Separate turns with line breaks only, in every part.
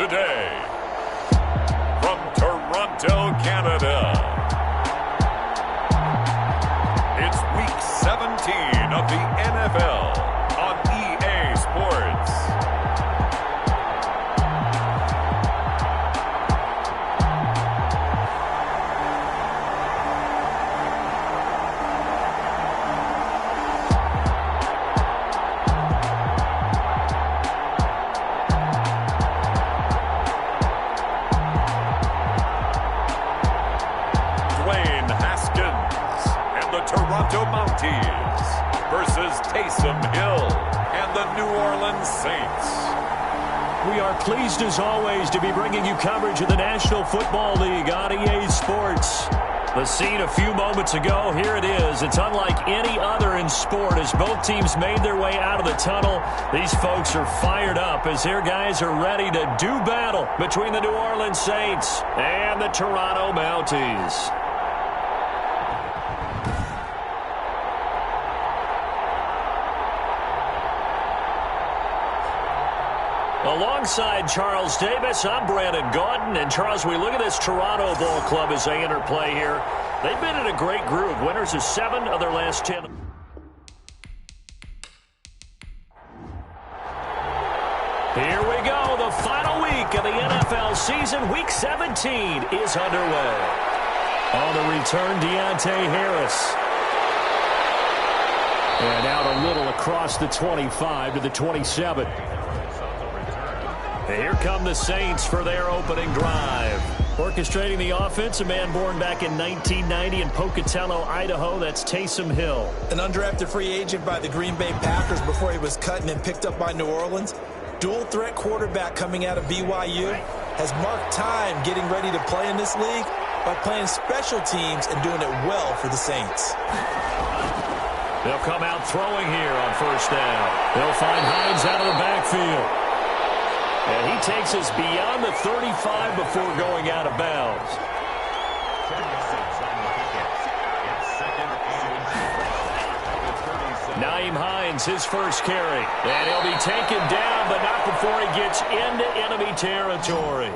today, from Toronto, Canada, it's Week 17 of the NFL on EA Sports. Toronto Mounties versus Taysom Hill and the New Orleans Saints.
We are pleased as always to be bringing you coverage of the National Football League on EA Sports. The scene a few moments ago, here it is. It's unlike any other in sport as both teams made their way out of the tunnel. These folks are fired up as their guys are ready to do battle between the New Orleans Saints and the Toronto Mounties. Alongside Charles Davis, I'm Brandon Gaudin. And Charles, we look at this Toronto Ball Club as they enter play here. They've been in a great groove. Winners of 7 of their last 10. Here we go. The final week of the NFL season. Week 17 is underway. On the return, Deontay Harris. And out a little across the 25 to the 27. Here come the Saints for their opening drive. Orchestrating the offense, a man born back in 1990 in Pocatello, Idaho. That's Taysom Hill.
An undrafted free agent by the Green Bay Packers before he was cut and then picked up by New Orleans. Dual threat quarterback coming out of BYU. Has marked time getting ready to play in this league by playing special teams and doing it well for the Saints.
They'll come out throwing here on first down. They'll find Hines out of the backfield. And he takes us beyond the 35 before going out of bounds. Nyheim Hines, his first carry. And he'll be taken down, but not before he gets into enemy territory.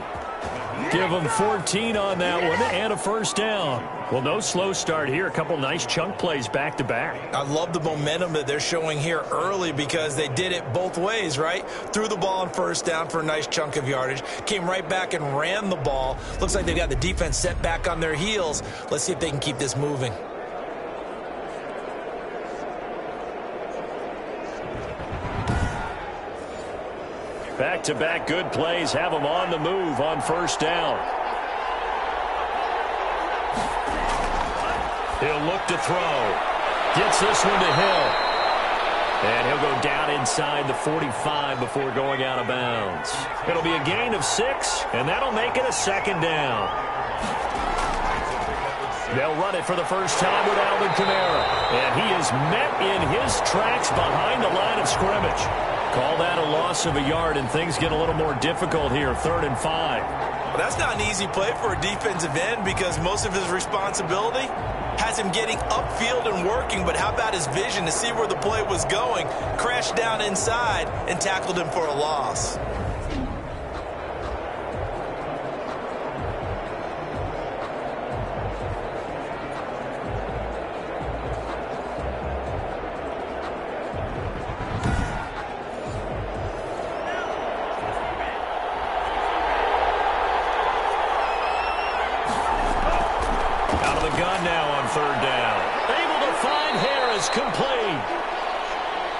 Give him 14 on that one and a first down. Well, no slow start here. A couple nice chunk plays back-to-back.
I love the momentum that they're showing here early because they did it both ways, right? Threw the ball on first down for a nice chunk of yardage. Came right back and ran the ball. Looks like they've got the defense set back on their heels. Let's see if they can keep this moving.
Back-to-back good plays have them on the move on first down. He'll look to throw. Gets this one to Hill. And he'll go down inside the 45 before going out of bounds. It'll be a gain of 6, and that'll make it a second down. They'll run it for the first time with Alvin Kamara. And he is met in his tracks behind the line of scrimmage. Call that a loss of a yard, and things get a little more difficult here, 3rd and 5.
Well, that's not an easy play for a defensive end because most of his responsibility has him getting upfield and working, but how about his vision to see where the play was going? Crashed down inside and tackled him for a loss.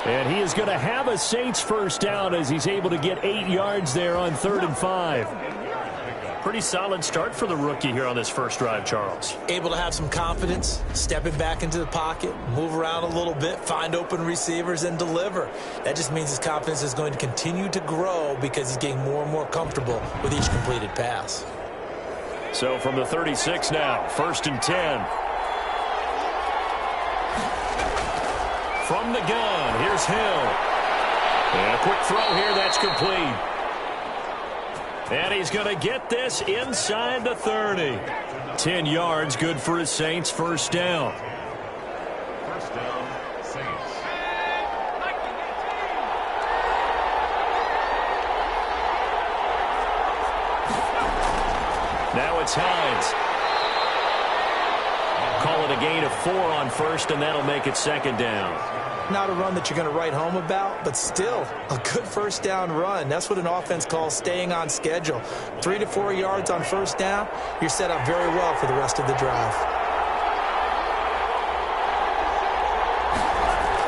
And he is going to have a Saints first down as he's able to get 8 yards there on 3rd and 5. Pretty solid start for the rookie here on this first drive, Charles.
Able to have some confidence, stepping back into the pocket, move around a little bit, find open receivers, and deliver. That just means his confidence is going to continue to grow because he's getting more and more comfortable with each completed pass.
So from the 36 now, 1st and 10. From the gun, here's Hill. And a quick throw here, that's complete. And he's going to get this inside the 30. 10 yards, good for his Saints, first down.
First down, Saints.
Now it's Hines. Call it a gain of 4 on first, and that'll make it second down.
Not a run that you're going to write home about, but still a good first down run. That's what an offense calls staying on schedule. 3 to 4 yards on first down, you're set up very well for the rest of the drive.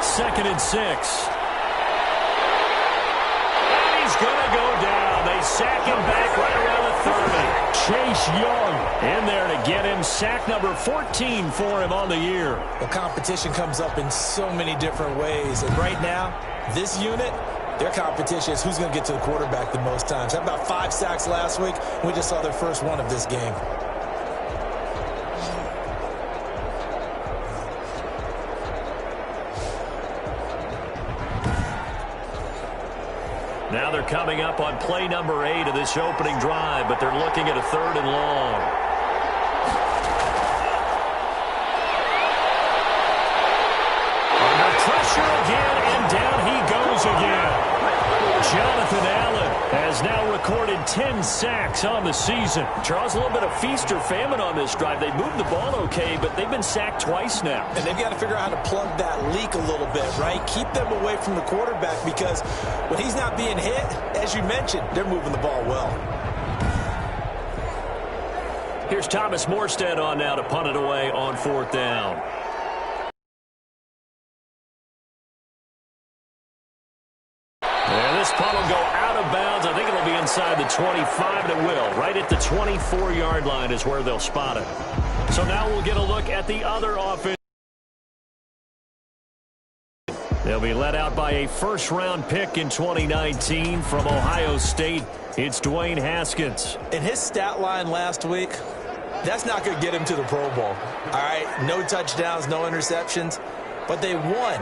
2nd and 6. And he's going to go down. They sack him back right around the 30. Chase Young in there to get him. Sack number 14 for him on the year.
Well, competition comes up in so many different ways. And right now, this unit, their competition is who's going to get to the quarterback the most times. How about 5 sacks last week? We just saw their first one of this game.
Now they're coming up on play number 8 of this opening drive, but they're looking at a 3rd and long. Under pressure again, and down he goes again. Jonathan Allen has now recorded 10 sacks on the season. Charles, a little bit of feast or famine on this drive. They moved the ball okay, but they've been sacked twice now.
And they've got to figure out how to plug that leak a little bit, right? Keep them away from the quarterback because when he's not being hit, as you mentioned, they're moving the ball well.
Here's Thomas Morstead on now to punt it away on 4th down. And this punt will go out of bounds. I think it'll be inside the 25, and it will. Right at the 24-yard line is where they'll spot it. So now we'll get a look at the other offense. They'll be led out by a first-round pick in 2019 from Ohio State. It's Dwayne Haskins.
In his stat line last week, that's not going to get him to the Pro Bowl. All right, no touchdowns, no interceptions, but they won.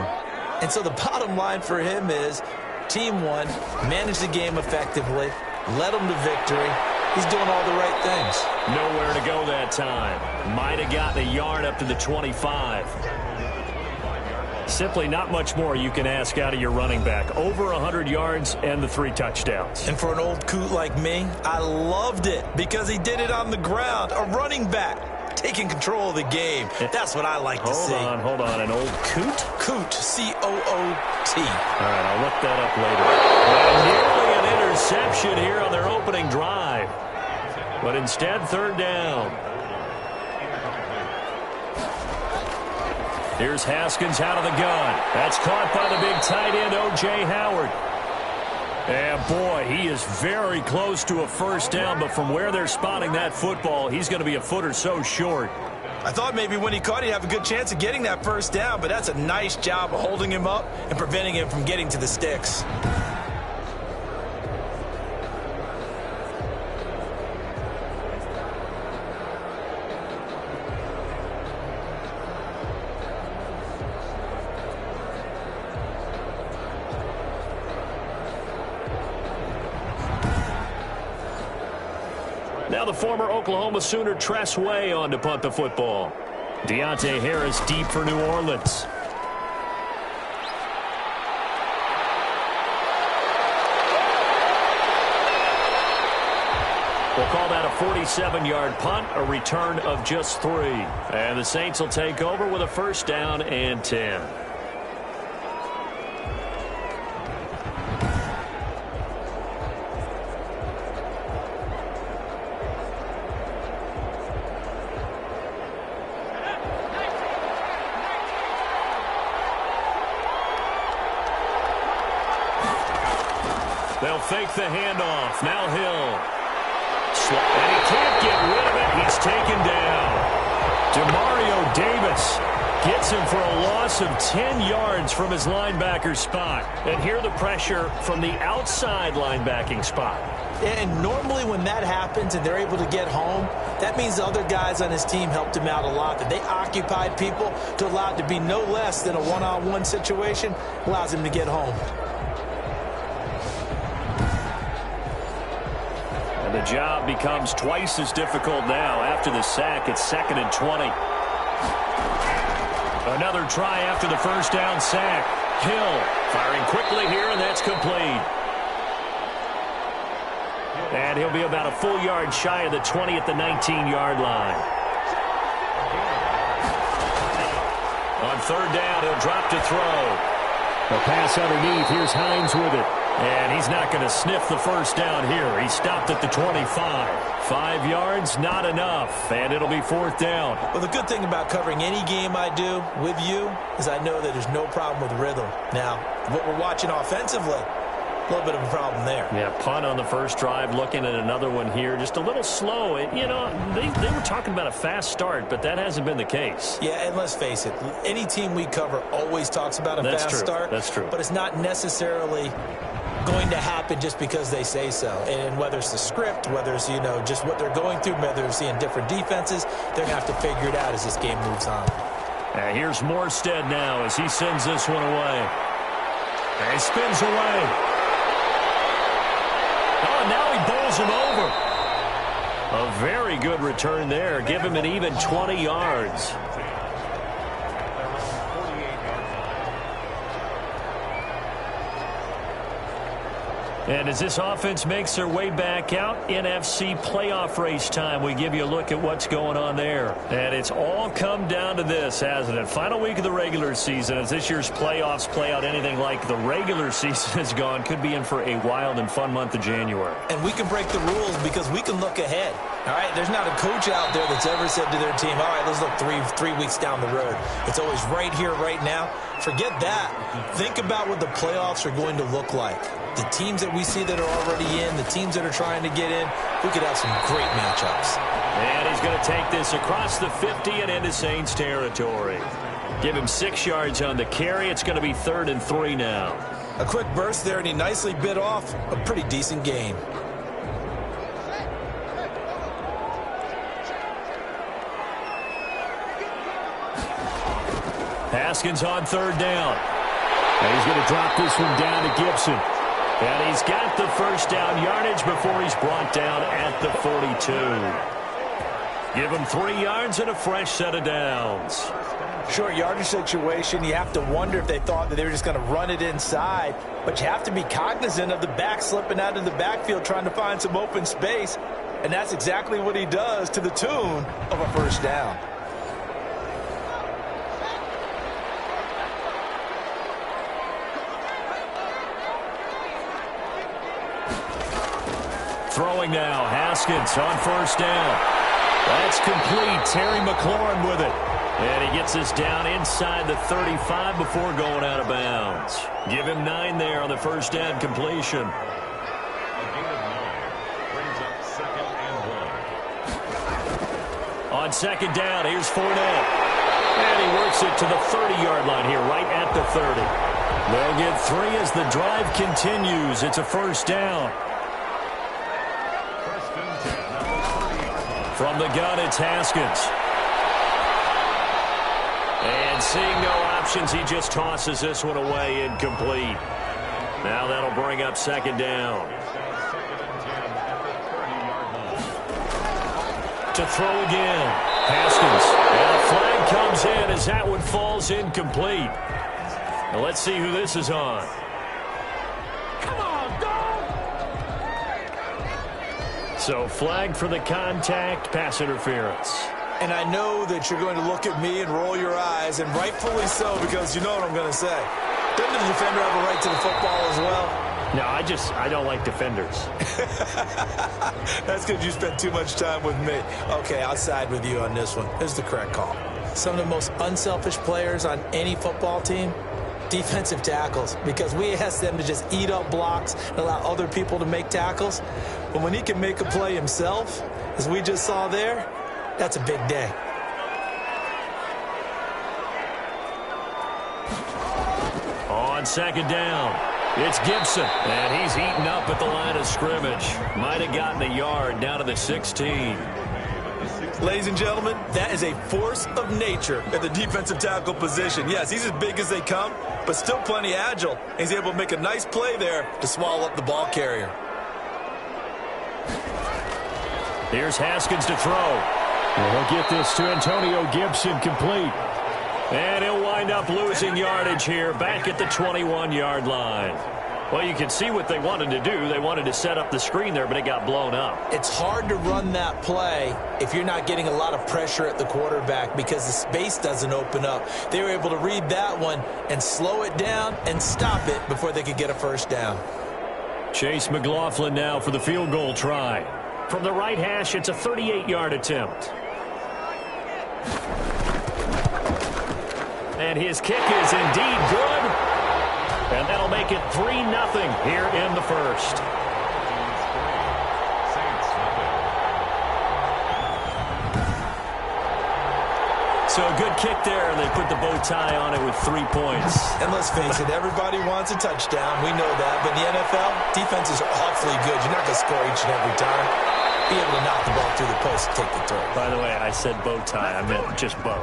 And so the bottom line for him is team won, managed the game effectively, led them to victory. He's doing all the right things.
Nowhere to go that time. Might have gotten a yard up to the 25. Simply not much more you can ask out of your running back. Over 100 yards and the 3 touchdowns.
And for an old coot like me, I loved it because he did it on the ground. A running back taking control of the game. That's what I like to see.
Hold on. An old coot?
Coot, C-O-O-T.
All right, I'll look that up later. Nearly an interception here on their opening drive. But instead, 3rd down. Here's Haskins out of the gun. That's caught by the big tight end, O.J. Howard. And, boy, he is very close to a first down, but from where they're spotting that football, he's going to be a foot or so short.
I thought maybe when he caught it, he'd have a good chance of getting that first down, but that's a nice job of holding him up and preventing him from getting to the sticks.
Now the former Oklahoma Sooner Tress Way on to punt the football. Deontay Harris deep for New Orleans. We'll call that a 47-yard punt, a return of just 3. And the Saints will take over with a first down and 10. They'll fake the handoff. Now Hill. And he can't get rid of it. He's taken down. Demario Davis gets him for a loss of 10 yards from his linebacker spot. And here the pressure from the outside linebacking spot.
And normally when that happens and they're able to get home, that means the other guys on his team helped him out a lot. That they occupied people to allow it to be no less than a one-on-one situation, allows him to get home.
The job becomes twice as difficult now after the sack. It's 2nd and 20. Another try after the first down sack. Hill firing quickly here, and that's complete. And he'll be about a full yard shy of the 20 at the 19-yard line. On third down, he'll drop to throw. The pass underneath. Here's Hines with it. And he's not going to sniff the first down here. He stopped at the 25. 5 yards, not enough. And it'll be fourth down.
Well, the good thing about covering any game I do with you is I know that there's no problem with rhythm. Now, what we're watching offensively, a little bit of a problem there.
Yeah, punt on the first drive, looking at another one here. Just a little slow. You know, they were talking about a fast start, but that hasn't been the case.
Yeah, and let's face it, any team we cover always talks about a fast start.
That's true.
But it's not necessarily going to happen just because they say so. And whether it's the script, whether it's, you know, just what they're going through, whether they're seeing different defenses, they're going to have to figure it out as this game moves on.
Here's Morstead now as he sends this one away. And he spins away. Oh, and now he bowls him over. A very good return there. Give him an even 20 yards. And as this offense makes their way back out, NFC playoff race time, we give you a look at what's going on there. And it's all come down to this, hasn't it? Final week of the regular season. As this year's playoffs play out anything like the regular season has gone, could be in for a wild and fun month of January.
And we can break the rules because we can look ahead. All right, there's not a coach out there that's ever said to their team, all right, let's look three weeks down the road. It's always right here, right now. Forget that. Think about what the playoffs are going to look like. The teams that we see that are already in, the teams that are trying to get in, we could have some great matchups.
And he's going to take this across the 50 and into Saints territory. Give him 6 yards on the carry. It's going to be 3rd and 3 now.
A quick burst there, and he nicely bit off a pretty decent gain.
Haskins on 3rd down. And he's going to drop this one down to Gibson. And he's got the first down yardage before he's brought down at the 42. Give him 3 yards and a fresh set of downs.
Short yardage situation, you have to wonder if they thought that they were just going to run it inside. But you have to be cognizant of the back slipping out of the backfield trying to find some open space. And that's exactly what he does to the tune of a first down.
Throwing now, Haskins on 1st down. That's complete. Terry McLaurin with it. And he gets this down inside the 35 before going out of bounds. Give him 9 there on the first down completion. On 2nd down, here's Fournette. And he works it to the 30-yard line here, right at the 30. They'll get 3 as the drive continues. It's a first down. From the gun, it's Haskins. And seeing no options, he just tosses this one away incomplete. Now that'll bring up 2nd down. To throw again. Haskins. And a flag comes in as that one falls incomplete. Now let's see who this is on. So flag for the contact, pass interference.
And I know that you're going to look at me and roll your eyes, and rightfully so, because you know what I'm going to say. Doesn't the defender have a right to the football as well?
No, I don't like defenders.
That's because you spent too much time with me. Okay, I'll side with you on this one. Here's the correct call. Some of the most unselfish players on any football team, defensive tackles, because we ask them to just eat up blocks and allow other people to make tackles. But when he can make a play himself, as we just saw there, that's a big day.
On 2nd down, it's Gibson, and he's eaten up at the line of scrimmage. Might have gotten a yard down to the 16.
Ladies and gentlemen, that is a force of nature at the defensive tackle position. Yes, he's as big as they come, but still plenty agile. He's able to make a nice play there to swallow up the ball carrier.
Here's Haskins to throw. And he'll get this to Antonio Gibson complete. And he'll wind up losing yardage here back at the 21-yard line. Well, you can see what they wanted to do. They wanted to set up the screen there, but it got blown up.
It's hard to run that play if you're not getting a lot of pressure at the quarterback because the space doesn't open up. They were able to read that one and slow it down and stop it before they could get a first down.
Chase McLaughlin now for the field goal try. From the right hash, it's a 38-yard attempt. And his kick is indeed good. And that'll make it 3-0 here in the first. So a good kick there, and they put the bow tie on it with 3 points.
And let's face it, everybody wants a touchdown. We know that. But in the NFL, defenses are awfully good. You're not going to score each and every time. Be able to knock the ball through the post and take the throw.
By the way, I said bow tie. I meant just bow.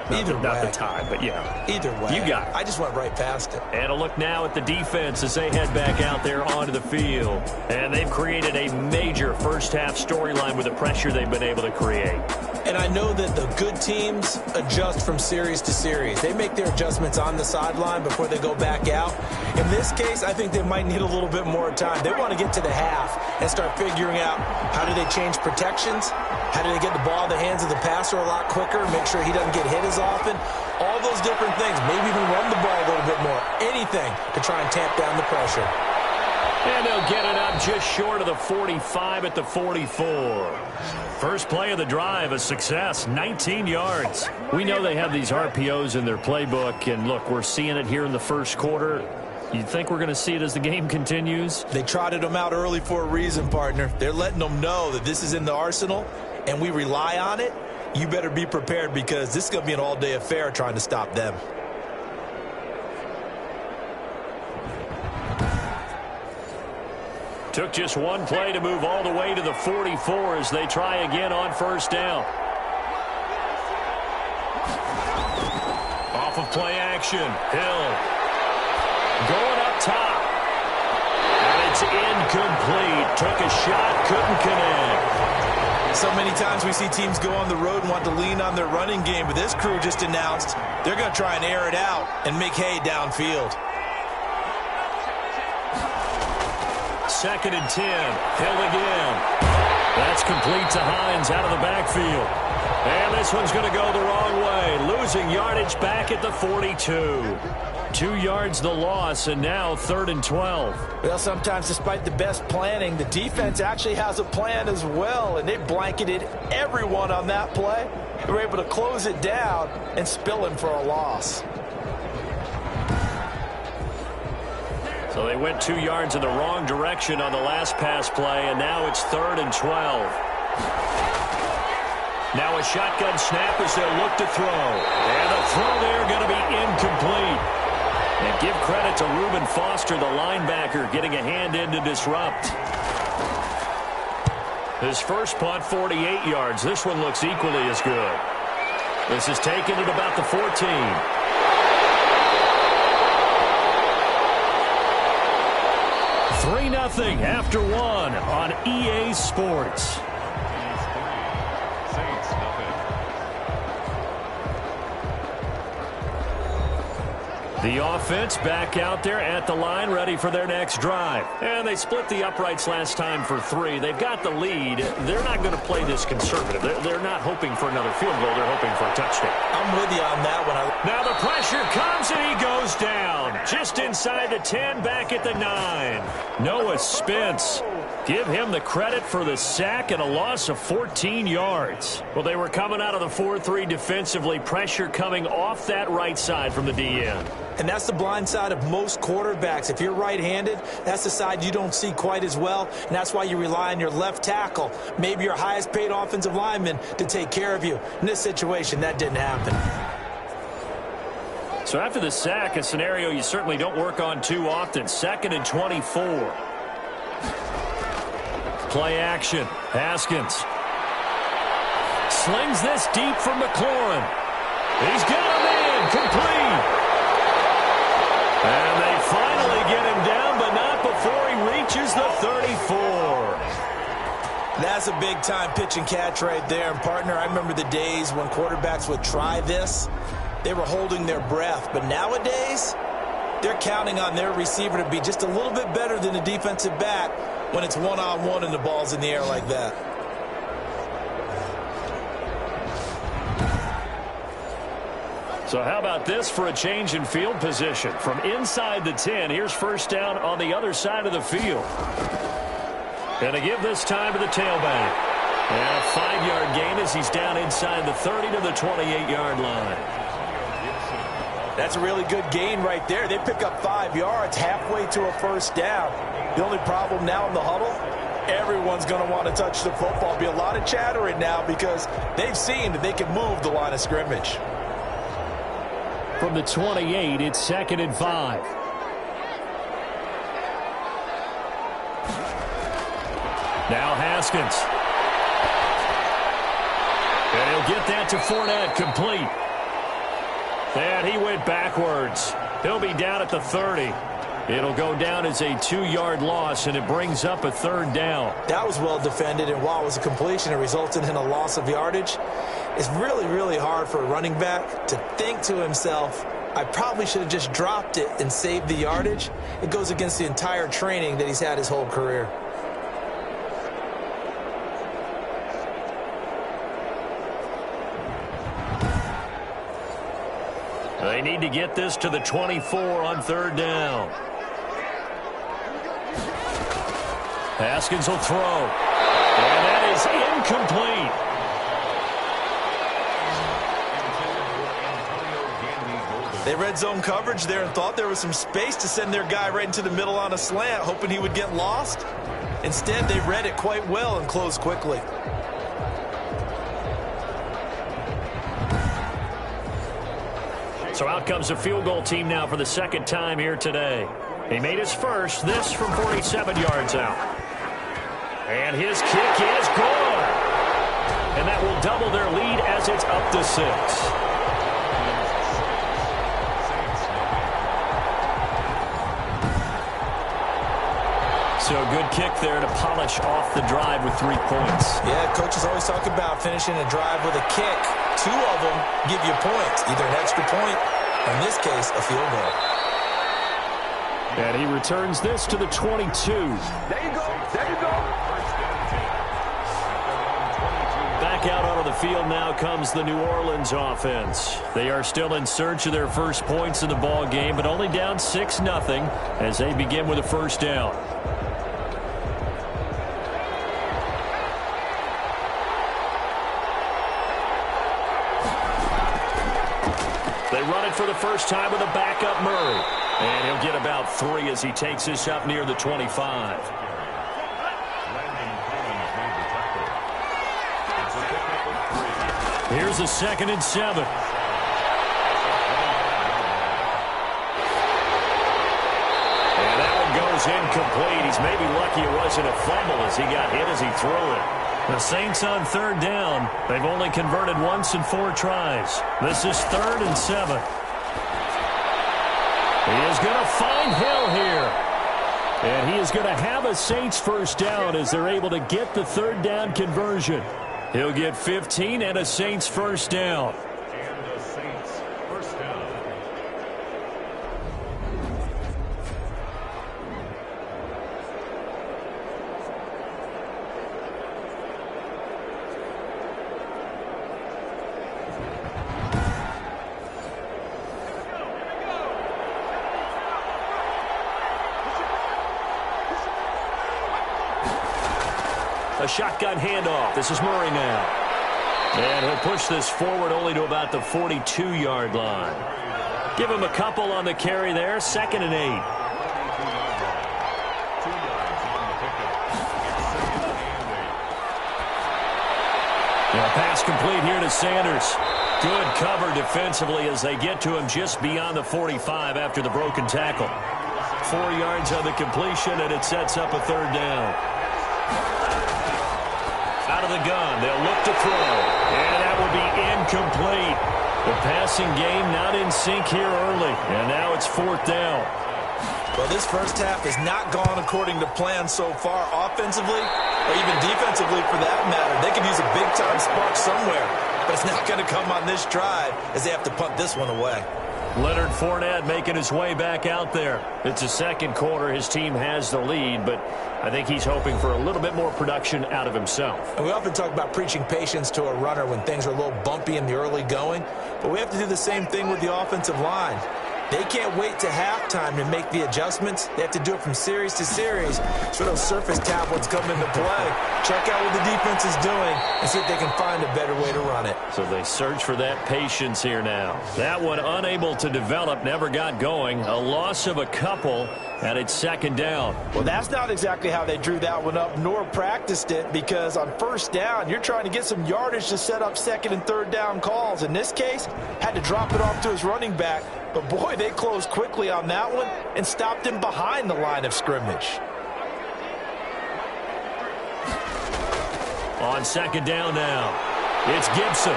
Not the tie, but yeah.
Either way.
You got it.
I just went right past it.
And a look now at the defense as they head back out there onto the field. And they've created a major first-half storyline with the pressure they've been able to create.
And I know that the good teams adjust from series to series. They make their adjustments on the sideline before they go back out. In this case, I think they might need a little bit more time. They want to get to the half and start figuring out how do they change protections, how do they get the ball in the hands of the passer a lot quicker, make sure he doesn't get hit as often. All those different things. Maybe even run the ball a little bit more. Anything to try and tamp down the pressure.
And they'll get it up just short of the 45 at the 44. First play of the drive, a success, 19 yards. We know they have these RPOs in their playbook, and look, we're seeing it here in the first quarter. You think we're going to see it as the game continues?
They trotted them out early for a reason, partner. They're letting them know that this is in the arsenal, and we rely on it. You better be prepared because this is going to be an all-day affair trying to stop them.
Took just one play to move all the way to the 44 as they try again on first down. Off of play action, Hill. Going up top. And it's incomplete. Took a shot, couldn't connect.
So many times we see teams go on the road and want to lean on their running game, but this crew just announced they're going to try and air it out and make hay downfield.
2nd and 10. Hill again. That's complete to Hines out of the backfield. And this one's going to go the wrong way. Losing yardage back at the 42. 2 yards the loss, and now 3rd and 12.
Well, sometimes despite the best planning, the defense actually has a plan as well, and they blanketed everyone on that play. They were able to close it down and spill him for a loss.
So they went 2 yards in the wrong direction on the last pass play, and now it's 3rd and 12. Now a shotgun snap as they'll look to throw. And the throw there going to be incomplete. And give credit to Reuben Foster, the linebacker, getting a hand in to disrupt. His first punt, 48 yards. This one looks equally as good. This is taken at about the 14. 3-0 after 1 on EA Sports. The offense back out there at the line, ready for their next drive. And they split the uprights last time for 3. They've got the lead. They're not going to play this conservative. They're not hoping for another field goal. They're hoping for a touchdown.
I'm with you on that one.
Now the pressure comes, and he goes down. Just inside the 10, back at the 9. Noah Spence. Give him the credit for the sack and a loss of 14 yards. Well, they were coming out of the 4-3 defensively. Pressure coming off that right side from the DN.
And that's the blind side of most quarterbacks. If you're right-handed, that's the side you don't see quite as well, and that's why you rely on your left tackle, maybe your highest-paid offensive lineman, to take care of you. In this situation, that didn't happen.
So after the sack, a scenario you certainly don't work on too often. 2nd and 24. Play action. Haskins slings this deep for McLaurin. He's got a man complete. And they finally get him down, but not before he reaches the 34.
That's a big-time pitch and catch right there. And, partner, I remember the days when quarterbacks would try this. They were holding their breath. But nowadays, they're counting on their receiver to be just a little bit better than the defensive back when it's one-on-one and the ball's in the air like that.
So how about this for a change in field position? From inside the 10, here's first down on the other side of the field. And to give this time to the tailback. And a 5-yard gain as he's down inside the 30 to the 28-yard line.
That's a really good gain right there. They pick up 5 yards halfway to a first down. The only problem now in the huddle, everyone's going to want to touch the football. Be a lot of chattering now because they've seen that they can move the line of scrimmage.
From the 28, it's 2nd and 5. Now Haskins. And he'll get that to Fournette, complete. And he went backwards. He'll be down at the 30. It'll go down as a 2-yard loss, and it brings up a 3rd down.
That was well defended, and while it was a completion, it resulted in a loss of yardage. It's really, really hard for a running back to think to himself, I probably should have just dropped it and saved the yardage. It goes against the entire training that he's had his whole career.
They need to get this to the 24 on 3rd down. Haskins will throw. And that is incomplete.
They read zone coverage there and thought there was some space to send their guy right into the middle on a slant, hoping he would get lost. Instead, they read it quite well and closed quickly.
So out comes a field goal team now for the 2nd time here today. He made his first, this from 47 yards out. And his kick is good. And that will double their lead as it's up to 6. So a good kick there to polish off the drive with 3 points.
Yeah, coaches always talk about finishing a drive with a kick. 2 of them give you points, either an extra point, or in this case, a field goal.
And he returns this to the 22.
There you go. There you go.
Back out onto the field now comes the New Orleans offense. They are still in search of their first points in the ball game, but only down 6-0 as they begin with a first down. They run it for the first time with a backup Murray. And he'll get about 3 as he takes this up near the 25. Here's a 2nd and 7. And that one goes incomplete. He's maybe lucky it wasn't a fumble as he got hit as he threw it. The Saints on 3rd down. They've only converted once in 4 tries. This is 3rd and 7. He is going to find Hill here. And he is going to have a Saints first down as they're able to get the 3rd down conversion. He'll get 15 and a Saints first down. A shotgun handoff. This is Murray now. And he'll push this forward only to about the 42-yard line. Give him a couple on the carry there. 2nd and 8. Now pass complete here to Sanders. Good cover defensively as they get to him just beyond the 45 after the broken tackle. 4 yards on the completion, and it sets up a 3rd down. Out of the gun, they'll look to throw, and that will be incomplete. The passing game not in sync here early, and now it's 4th down.
Well, this first half has not gone according to plan so far offensively, or even defensively for that matter. They could use a big-time spark somewhere, but it's not going to come on this drive as they have to punt this one away.
Leonard Fournette making his way back out there. It's the second quarter. His team has the lead, but I think he's hoping for a little bit more production out of himself.
And we often talk about preaching patience to a runner when things are a little bumpy in the early going, but we have to do the same thing with the offensive line. They can't wait to halftime to make the adjustments. They have to do it from series to series so those surface tablets come into play. Check out what the defense is doing and see if they can find a better way to run it.
So they search for that patience here now. That one unable to develop, never got going. A loss of a couple, and it's second down.
Well, that's not exactly how they drew that one up, nor practiced it, because on first down, you're trying to get some yardage to set up second and third down calls. In this case, had to drop it off to his running back. But, boy, they closed quickly on that one and stopped him behind the line of scrimmage.
On second down now, it's Gibson.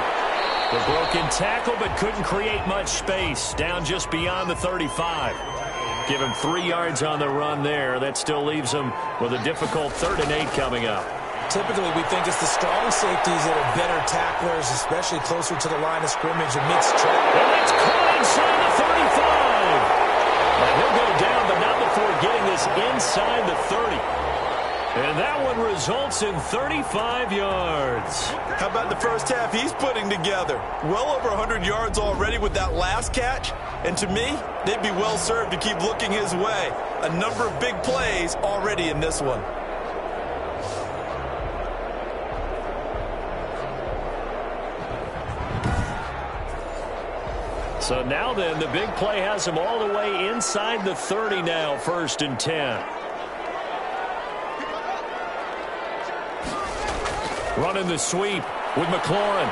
The broken tackle, but couldn't create much space. Down just beyond the 35. Give him 3 yards on the run there. That still leaves him with a difficult 3rd and 8 coming up.
Typically, we think it's the strong safeties that are better tacklers, especially closer to the line of scrimmage amidst track.
And that's caught inside the 35. And he'll go down, but not before getting this inside the 30. And that one results in 35 yards.
How about the first half he's putting together? Well over 100 yards already with that last catch. And to me, they'd be well served to keep looking his way. A number of big plays already in this one.
So now then, the big play has him all the way inside the 30 now, 1st and 10. Running the sweep with McLaurin.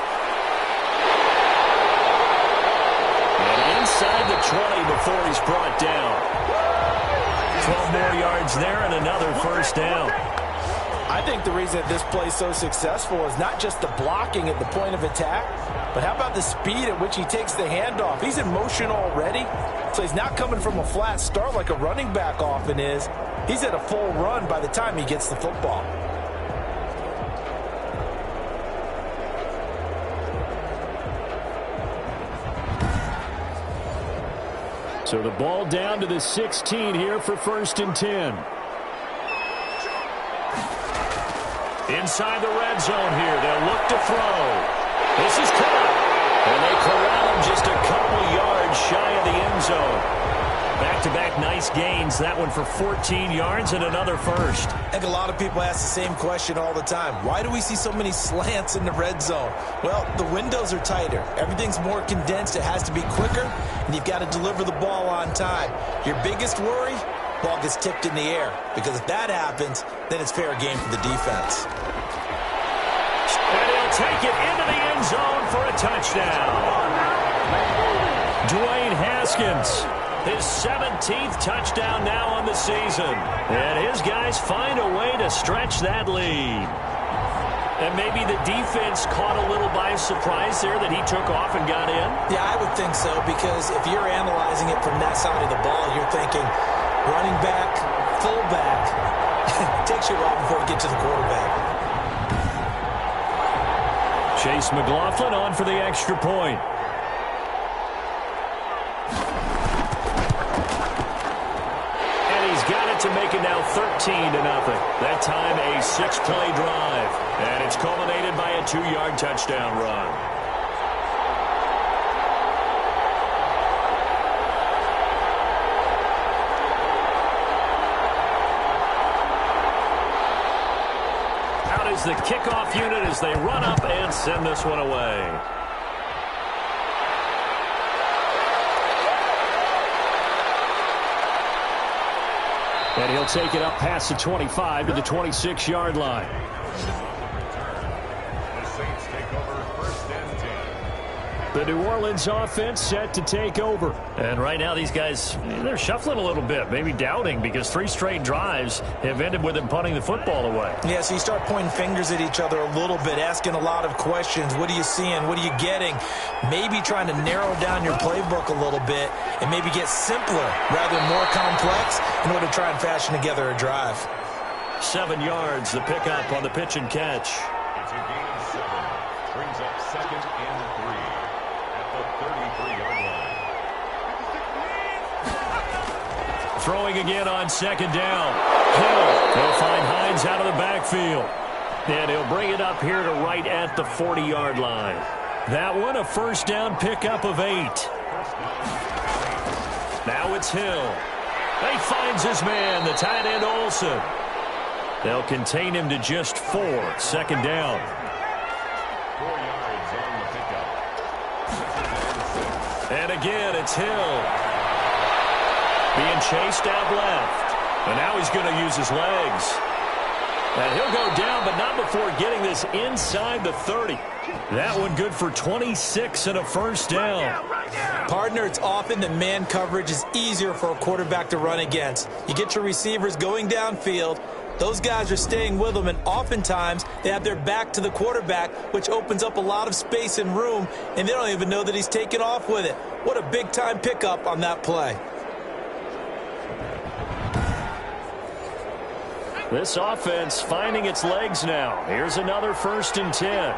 And inside the 20 before he's brought down. 12 more yards there and another 1st down.
I think the reason that this play is so successful is not just the blocking at the point of attack, but how about the speed at which he takes the handoff? He's in motion already, so he's not coming from a flat start like a running back often is. He's at a full run by the time he gets the football.
So the ball down to the 16 here for 1st and 10. Inside the red zone here. They'll look to throw. This is caught. And they corral him just a couple yards shy of the end zone. Back-to-back nice gains. That one for 14 yards and another 1st.
I think a lot of people ask the same question all the time. Why do we see so many slants in the red zone? Well, the windows are tighter. Everything's more condensed. It has to be quicker, and you've got to deliver the ball on time. Your biggest worry? Ball gets tipped in the air, because if that happens, then it's fair game for the defense.
And he'll take it into the end zone for a touchdown. Dwayne Haskins, his 17th touchdown now on the season. And his guys find a way to stretch that lead. And maybe the defense caught a little by surprise there that he took off and got in?
Yeah, I would think so, because if you're analyzing it from that side of the ball, you're thinking running back, fullback. It takes you a while before you get to the quarterback.
Chase McLaughlin on for the extra point. And he's got it to make it now 13-0. That time a 6-play drive. And it's culminated by a 2-yard touchdown run. The kickoff unit as they run up and send this one away. And he'll take it up past the 25 to the 26-yard line.
The Saints take over 1st and 10.
The New Orleans offense set to take over. And right now these guys, they're shuffling a little bit, maybe doubting, because 3 straight drives have ended with them punting the football away.
Yeah, so you start pointing fingers at each other a little bit, asking a lot of questions. What are you seeing? What are you getting? Maybe trying to narrow down your playbook a little bit and maybe get simpler rather than more complex in order to try and fashion together a drive.
7 yards, the pickup on the pitch and catch.
It's a gain of 7. Brings up 2nd and 3 at the 33-yard line.
Throwing again on second down. Hill. They'll find Hines out of the backfield. And he'll bring it up here to right at the 40-yard line. That one a first down pickup of 8. Now it's Hill. He finds his man, the tight end Olsen. They'll contain him to just 4. Second down.
4 yards on the pickup.
And again, it's Hill. Being chased out left. And now he's going to use his legs. And he'll go down, but not before getting this inside the 30. That one good for 26 and a first down.
Partner, it's often that man coverage is easier for a quarterback to run against. You get your receivers going downfield. Those guys are staying with them, and oftentimes they have their back to the quarterback, which opens up a lot of space and room, and they don't even know that he's taken off with it. What a big-time pickup on that play.
This offense finding its legs now. Here's another 1st and 10.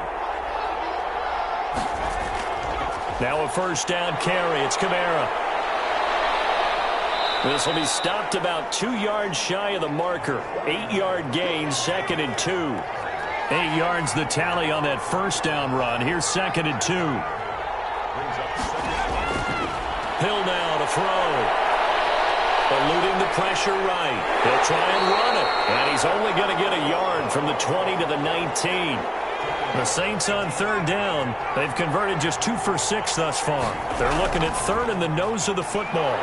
Now a first down carry. It's Kamara. This will be stopped about 2 yards shy of the marker. 8-yard gain, 2nd and 2. 8 yards the tally on that first down run. Here's 2nd and 2. Hill now to throw. Eluding the pressure right. He'll try and run it. And he's only going to get a yard from the 20 to the 19. The Saints on 3rd down. They've converted just 2 for 6 thus far. They're looking at 3rd in the nose of the football.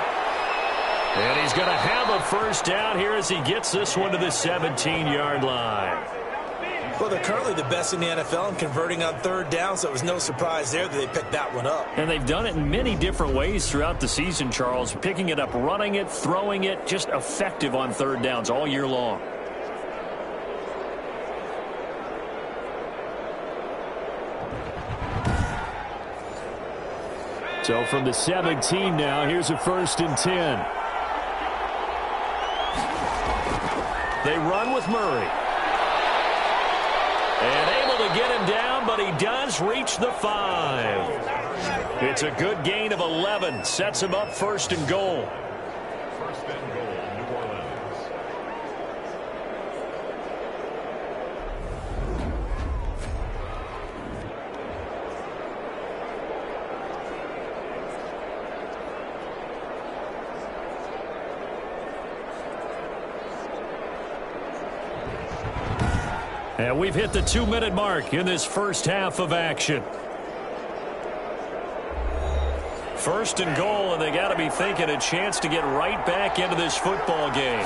And he's going to have a first down here as he gets this one to the 17-yard line.
Well, they're currently the best in the NFL in converting on 3rd down, so it was no surprise there that they picked that one up.
And they've done it in many different ways throughout the season, Charles. Picking it up, running it, throwing it, just effective on 3rd downs all year long. So from the 17 now, here's a 1st and 10. They run with Murray. And able to get him down, but he does reach the 5. It's a good gain of 11. Sets him up 1st and goal.
1st and goal, New Orleans.
And we've hit the 2-minute mark in this first half of action. 1st and goal, and they got to be thinking a chance to get right back into this football game.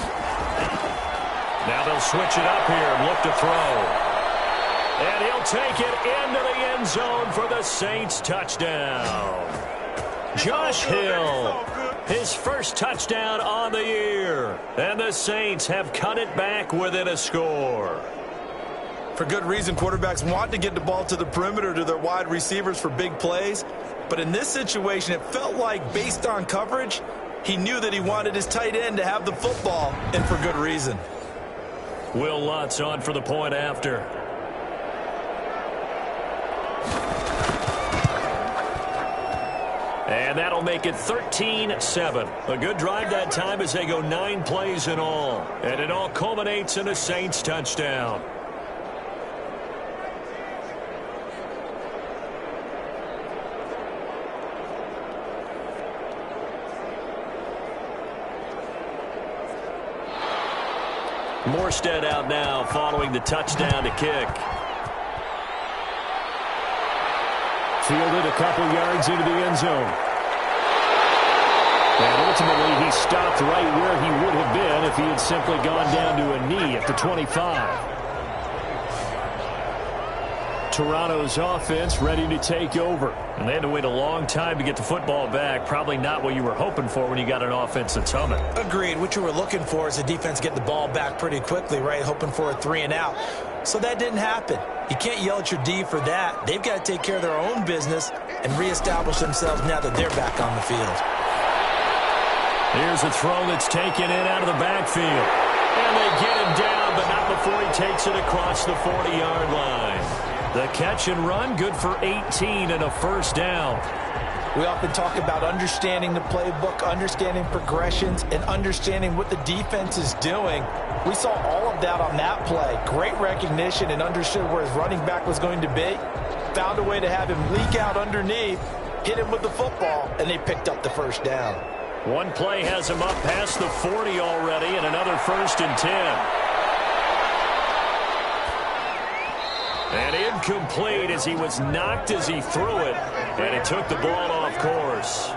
Now they'll switch it up here and look to throw. And he'll take it into the end zone for the Saints touchdown. Josh Hill, his first touchdown on the year. And the Saints have cut it back within a score.
For good reason, quarterbacks want to get the ball to the perimeter to their wide receivers for big plays. But in this situation, it felt like, based on coverage, he knew that he wanted his tight end to have the football, and for good reason.
Will Lutz on for the point after. And that'll make it 13-7. A good drive that time as they go 9 plays in all. And it all culminates in a Saints touchdown. Morstead out now following the touchdown to kick. Fielded a couple yards into the end zone. And ultimately he stopped right where he would have been if he had simply gone down to a knee at the 25. Toronto's offense ready to take over. And they had to wait a long time to get the football back. Probably not what you were hoping for when you got an offense that's humming.
Agreed. What you were looking for is the defense get the ball back pretty quickly, right? Hoping for a 3 and out. So that didn't happen. You can't yell at your D for that. They've got to take care of their own business and reestablish themselves now that they're back on the field.
Here's a throw that's taken in out of the backfield. And they get him down, but not before he takes it across the 40-yard line. The catch and run, good for 18 and a first down.
We often talk about understanding the playbook, understanding progressions, and understanding what the defense is doing. We saw all of that on that play. Great recognition and understood where his running back was going to be. Found a way to have him leak out underneath, hit him with the football, and they picked up the first down.
One play has him up past the 40 already, and another 1st and 10. And incomplete as he was knocked as he threw it, and it took the ball off course.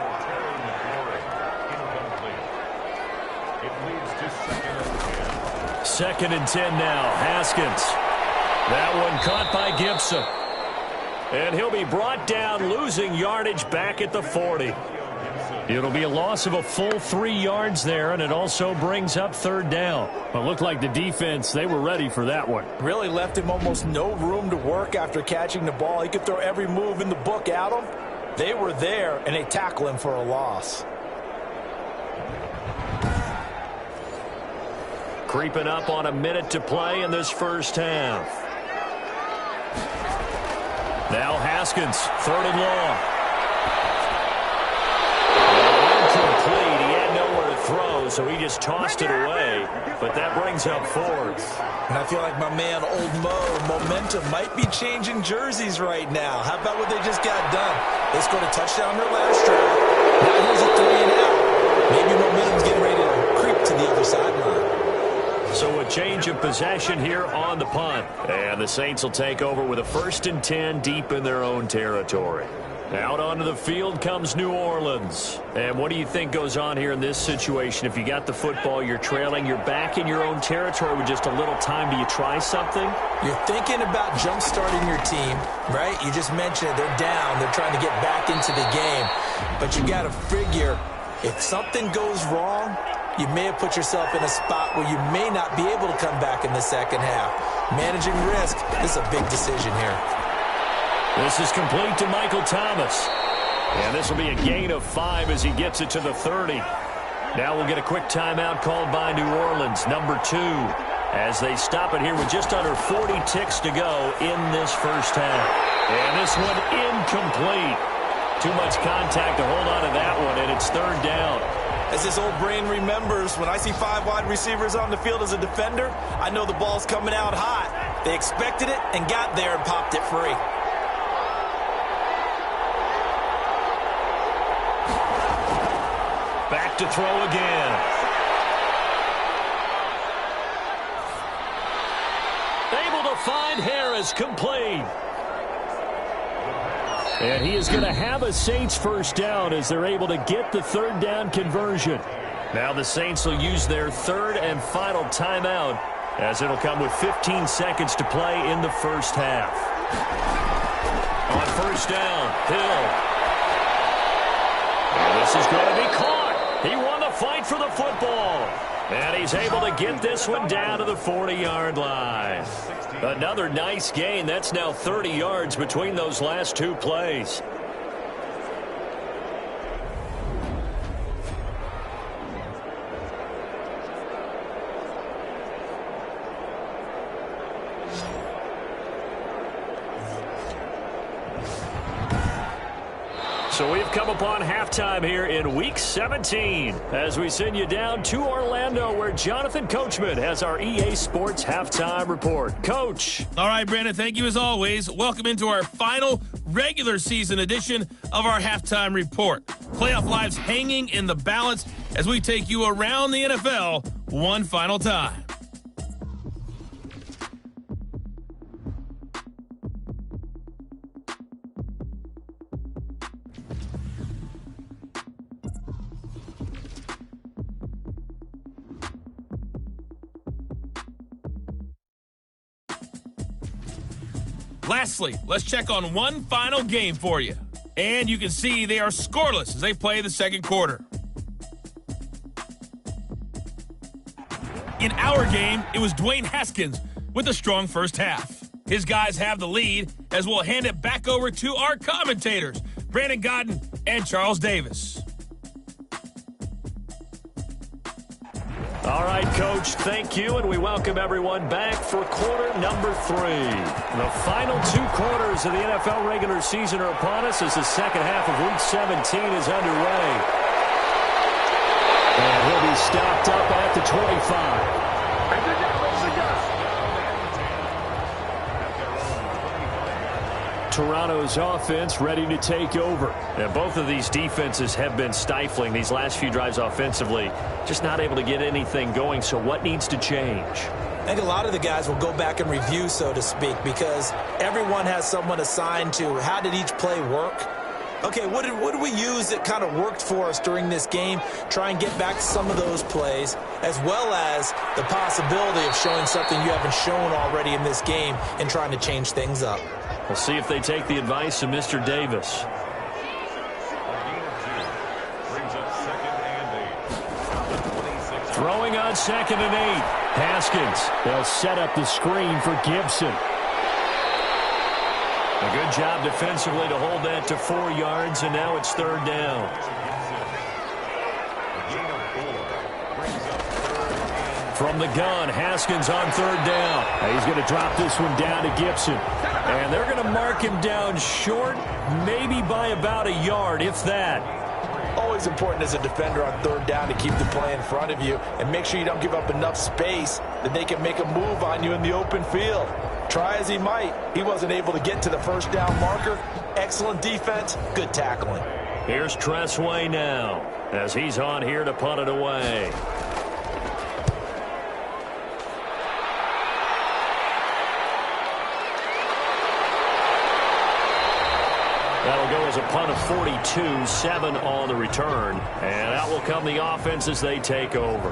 Second and 10 now. Haskins. That one caught by Gibson. And he'll be brought down, losing yardage back at the 40. It'll be a loss of a full 3 yards there, and it also brings up 3rd down.
It looked like the defense, they were ready for that one.
Really left him almost no room to work after catching the ball. He could throw every move in the book at him. They were there, and they tackle him for a loss.
Creeping up on a minute to play in this first half. Now Haskins, 3rd and long. Incomplete. He had nowhere to throw, so he just tossed it away. But that brings up 4th.
And I feel like my man, Old Mo, momentum might be changing jerseys right now. How about what they just got done? They scored a touchdown their last drive. Now here's a 3 and out. Maybe momentum's getting ready to creep to the other sideline.
So a change of possession here on the punt. And the Saints will take over with a 1st and 10 deep in their own territory. Out onto the field comes New Orleans. And what do you think goes on here in this situation? If you got the football, you're trailing, you're back in your own territory with just a little time. Do you try something?
You're thinking about jump-starting your team, right? You just mentioned it. They're down. They're trying to get back into the game. But you got to figure, if something goes wrong, you may have put yourself in a spot where you may not be able to come back in the second half. Managing risk, this is a big decision here.
This is complete to Michael Thomas. And this will be a gain of 5 as he gets it to the 30. Now we'll get a quick timeout called by New Orleans, number 2, as they stop it here with just under 40 ticks to go in this first half. And this one incomplete. Too much contact to hold on to that one, and it's 3rd down.
As this old brain remembers, when I see 5 wide receivers on the field as a defender, I know the ball's coming out hot. They expected it and got there and popped it free.
Back to throw again. Able to find Harris, complete. And he is going to have a Saints first down as they're able to get the 3rd down conversion. Now the Saints will use their 3rd and final timeout as it'll come with 15 seconds to play in the first half. On first down, Hill. And this is going to be caught. He won the fight for the football. And he's able to get this one down to the 40-yard line. Another nice gain. That's now 30 yards between those last 2 plays. So we've come upon halftime here in Week 17 as we send you down to Orlando where Jonathan Coachman has our EA Sports Halftime Report. Coach.
All right, Brandon, thank you as always. Welcome into our final regular season edition of our Halftime Report. Playoff lives hanging in the balance as we take you around the NFL one final time. Lastly, let's check on one final game for you. And you can see they are scoreless as they play the second quarter. In our game, it was Dwayne Haskins with a strong first half. His guys have the lead as we'll hand it back over to our commentators, Brandon Godden and Charles Davis.
All right, Coach, thank you, and we welcome everyone back for quarter number 3. The final 2 quarters of the NFL regular season are upon us as the second half of Week 17 is underway. And he'll be stopped up at the 25. Toronto's offense ready to take over. And both of these defenses have been stifling these last few drives offensively. Just not able to get anything going, so what needs to change?
I think a lot of the guys will go back and review, so to speak, because everyone has someone assigned to how did each play work. Okay, what did we use that kind of worked for us during this game? Try and get back to some of those plays, as well as the possibility of showing something you haven't shown already in this game and trying to change things up.
We'll see if they take the advice of Mr. Davis. Throwing on 2nd and 8. Haskins. They'll set up the screen for Gibson. A good job defensively to hold that to 4 yards, and now it's 3rd down. From the gun, Haskins on 3rd down. He's going to drop this one down to Gibson. And they're going to mark him down short, maybe by about a yard, if that.
Always important as a defender on 3rd down to keep the play in front of you and make sure you don't give up enough space that they can make a move on you in the open field. Try as he might, he wasn't able to get to the 1st down marker. Excellent defense, good tackling.
Here's Tressway now as he's on here to punt it away. That'll go as a punt of 42, 7 on the return. And out will come the offense as they take over.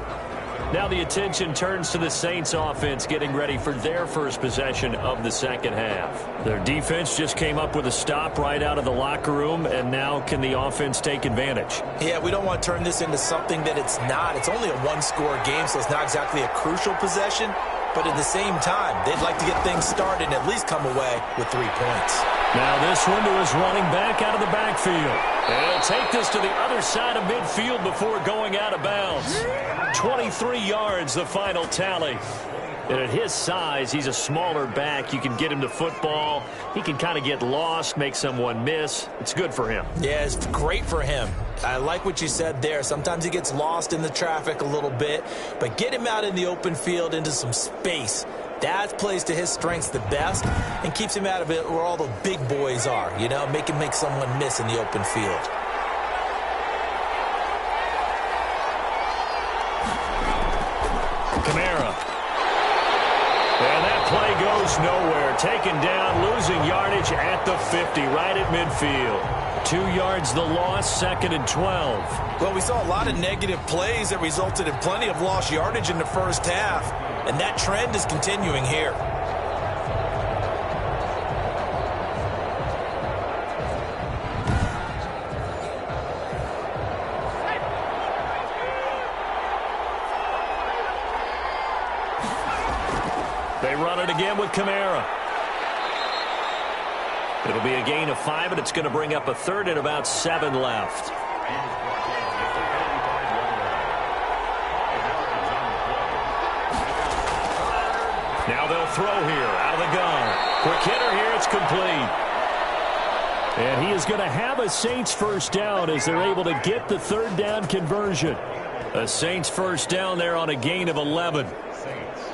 Now the attention turns to the Saints offense getting ready for their first possession of the second half. Their defense just came up with a stop right out of the locker room, and now can the offense take advantage?
Yeah, we don't want to turn this into something that it's not. It's only a 1-score game, so it's not exactly a crucial possession. But at the same time, they'd like to get things started and at least come away with 3 points.
Now this one to his running back out of the backfield. And he'll take this to the other side of midfield before going out of bounds. 23 yards, the final tally. And at his size, he's a smaller back. You can get him to football. He can kind of get lost, make someone miss. It's good for him.
Yeah, it's great for him. I like what you said there. Sometimes he gets lost in the traffic a little bit, but get him out in the open field into some space. That plays to his strengths the best and keeps him out of it where all the big boys are, you know, make him make someone miss in the open field.
Kamara. And that play goes nowhere. Taken down, losing yardage at the 50, right at midfield. 2 yards the loss, 2nd and 12.
Well, we saw a lot of negative plays that resulted in plenty of lost yardage in the first half, and that trend is continuing here.
They run it again with Kamara. It'll be a gain of 5, and it's going to bring up a 3rd and about 7 left. Now they'll throw here out of the gun. Quick hitter here, it's complete. And he is going to have a Saints first down as they're able to get the 3rd down conversion. A Saints first down there on a gain of 11.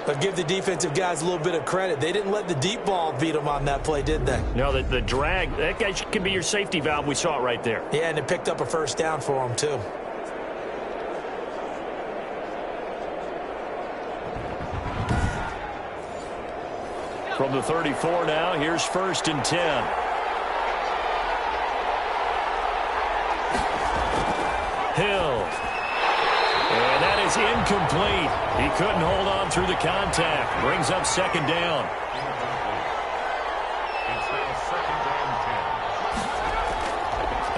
But give the defensive guys a little bit of credit. They didn't let the deep ball beat them on that play, did they?
No, the drag, that guy can be your safety valve. We saw it right there.
Yeah, and it picked up a first down for them, too.
From the 34 now, here's 1st and 10. Hill. And that is incomplete. He couldn't hold on through the contact. Brings up 2nd down.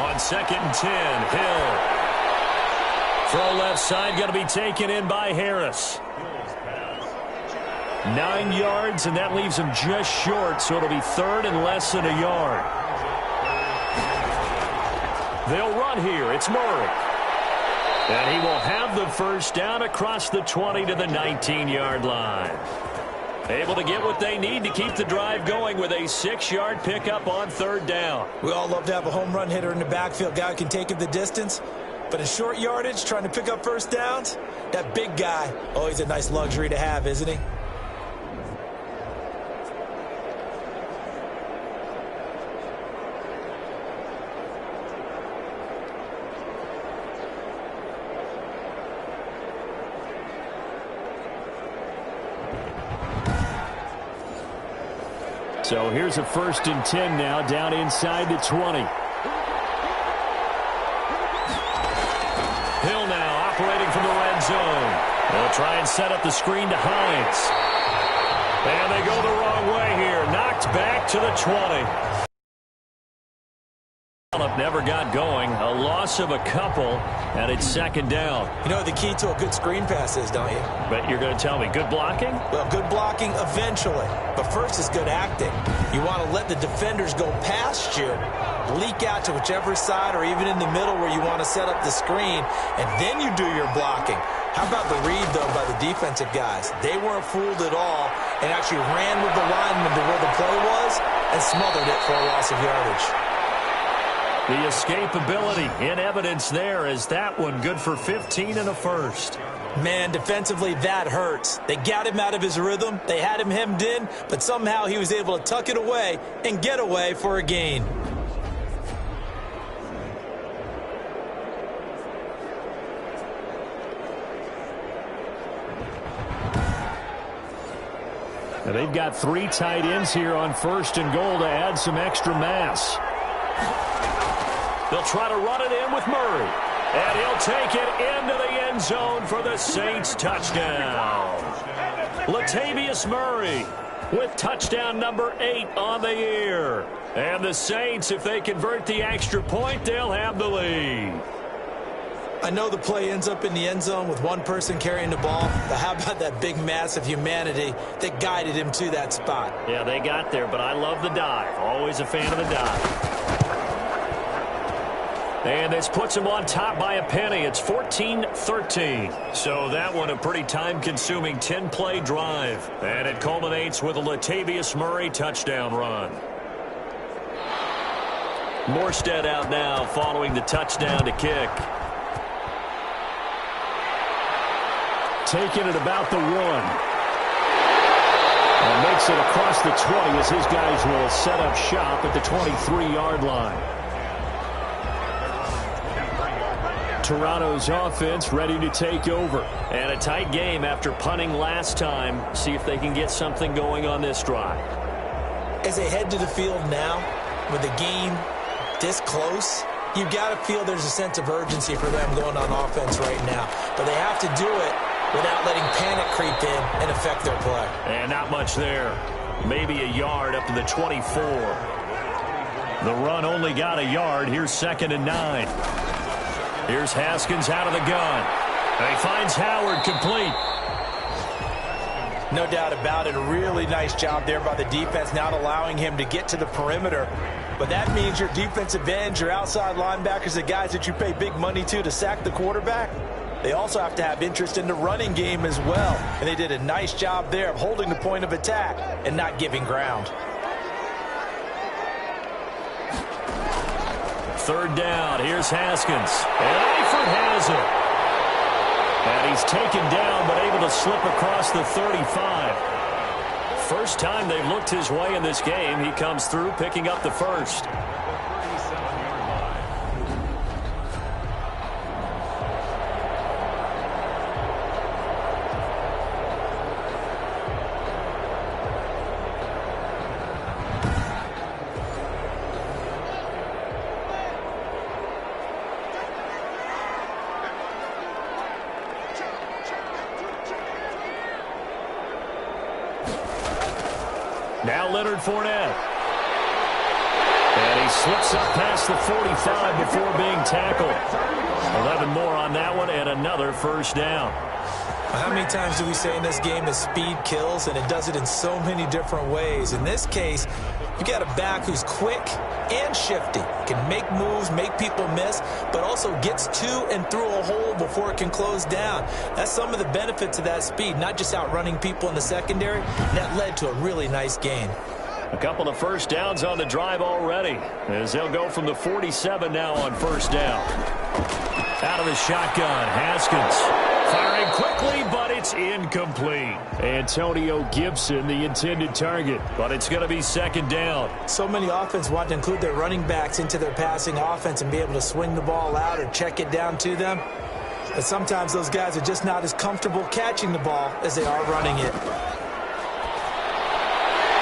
On 2nd and 10, Hill. Throw left side, going to be taken in by Harris. 9 yards, and that leaves him just short, so it'll be 3rd and less than a yard. They'll run here. It's Murray. And he will have the first down across the 20 to the 19-yard line. Able to get what they need to keep the drive going with a 6-yard pickup on third down.
We all love to have a home run hitter in the backfield, guy who can take it the distance. But in short yardage, trying to pick up first downs, that big guy, always a nice luxury to have, isn't he?
So here's a 1st and 10 now, down inside the 20. Hill now operating from the red zone. They'll try and set up the screen to Hines. And they go the wrong way here. Knocked back to the 20. Never got going. A loss of a couple, and it's 2nd down.
You know what the key to a good screen pass is, don't you?
But you're going to tell me, good blocking?
Well, good blocking eventually. But first is good acting. You want to let the defenders go past you, leak out to whichever side or even in the middle where you want to set up the screen, and then you do your blocking. How about the read, though, by the defensive guys? They weren't fooled at all and actually ran with the lineman to where the play was and smothered it for a loss of yardage.
The escapability in evidence there as that one good for 15 and a first.
Man, defensively, that hurts. They got him out of his rhythm. They had him hemmed in, but somehow he was able to tuck it away and get away for a gain.
Now they've got 3 tight ends here on 1st and goal to add some extra mass. They'll try to run it in with Murray. And he'll take it into the end zone for the Saints touchdown. Latavius Murray with touchdown number 8 on the year. And the Saints, if they convert the extra point, they'll have the lead.
I know the play ends up in the end zone with one person carrying the ball, but how about that big mass of humanity that guided him to that spot?
Yeah, they got there, but I love the dive. Always a fan of the dive. And this puts him on top by a penny. It's 14-13. So that one a pretty time-consuming 10-play drive. And it culminates with a Latavius Murray touchdown run. Morstead out now following the touchdown to kick. Taking it about the 1. And makes it across the 20 as his guys will set up shop at the 23-yard line. Toronto's offense ready to take over. And a tight game after punting last time. See if they can get something going on this drive.
As they head to the field now, with the game this close, you've got to feel there's a sense of urgency for them going on offense right now. But they have to do it without letting panic creep in and affect their play.
And not much there. Maybe a yard up to the 24. The run only got a yard. Here's 2nd and 9. Here's Haskins out of the gun. And he finds Howard complete.
No doubt about it. A really nice job there by the defense, not allowing him to get to the perimeter. But that means your defensive ends, your outside linebackers, the guys that you pay big money to sack the quarterback, they also have to have interest in the running game as well. And they did a nice job there of holding the point of attack and not giving ground.
3rd down. Here's Haskins. And Eifert has it. And he's taken down but able to slip across the 35. First time they've looked his way in this game. He comes through picking up the first. Now Leonard Fournette. And he slips up past the 45 before being tackled. 11 more on that one and another first down.
How many times do we say in this game that speed kills, and it does it in so many different ways? In this case, you got a back who's quick and shifty, can make moves, make people miss, but also gets to and through a hole before it can close down. That's some of the benefits of that speed, not just outrunning people in the secondary. That led to a really nice gain.
A couple of first downs on the drive already, as they'll go from the 47 now on first down. Out of the shotgun, Haskins firing quickly, but it's incomplete. Antonio Gibson, the intended target, but it's going to be second down.
So many offenses want to include their running backs into their passing offense and be able to swing the ball out or check it down to them. But sometimes those guys are just not as comfortable catching the ball as they are running it.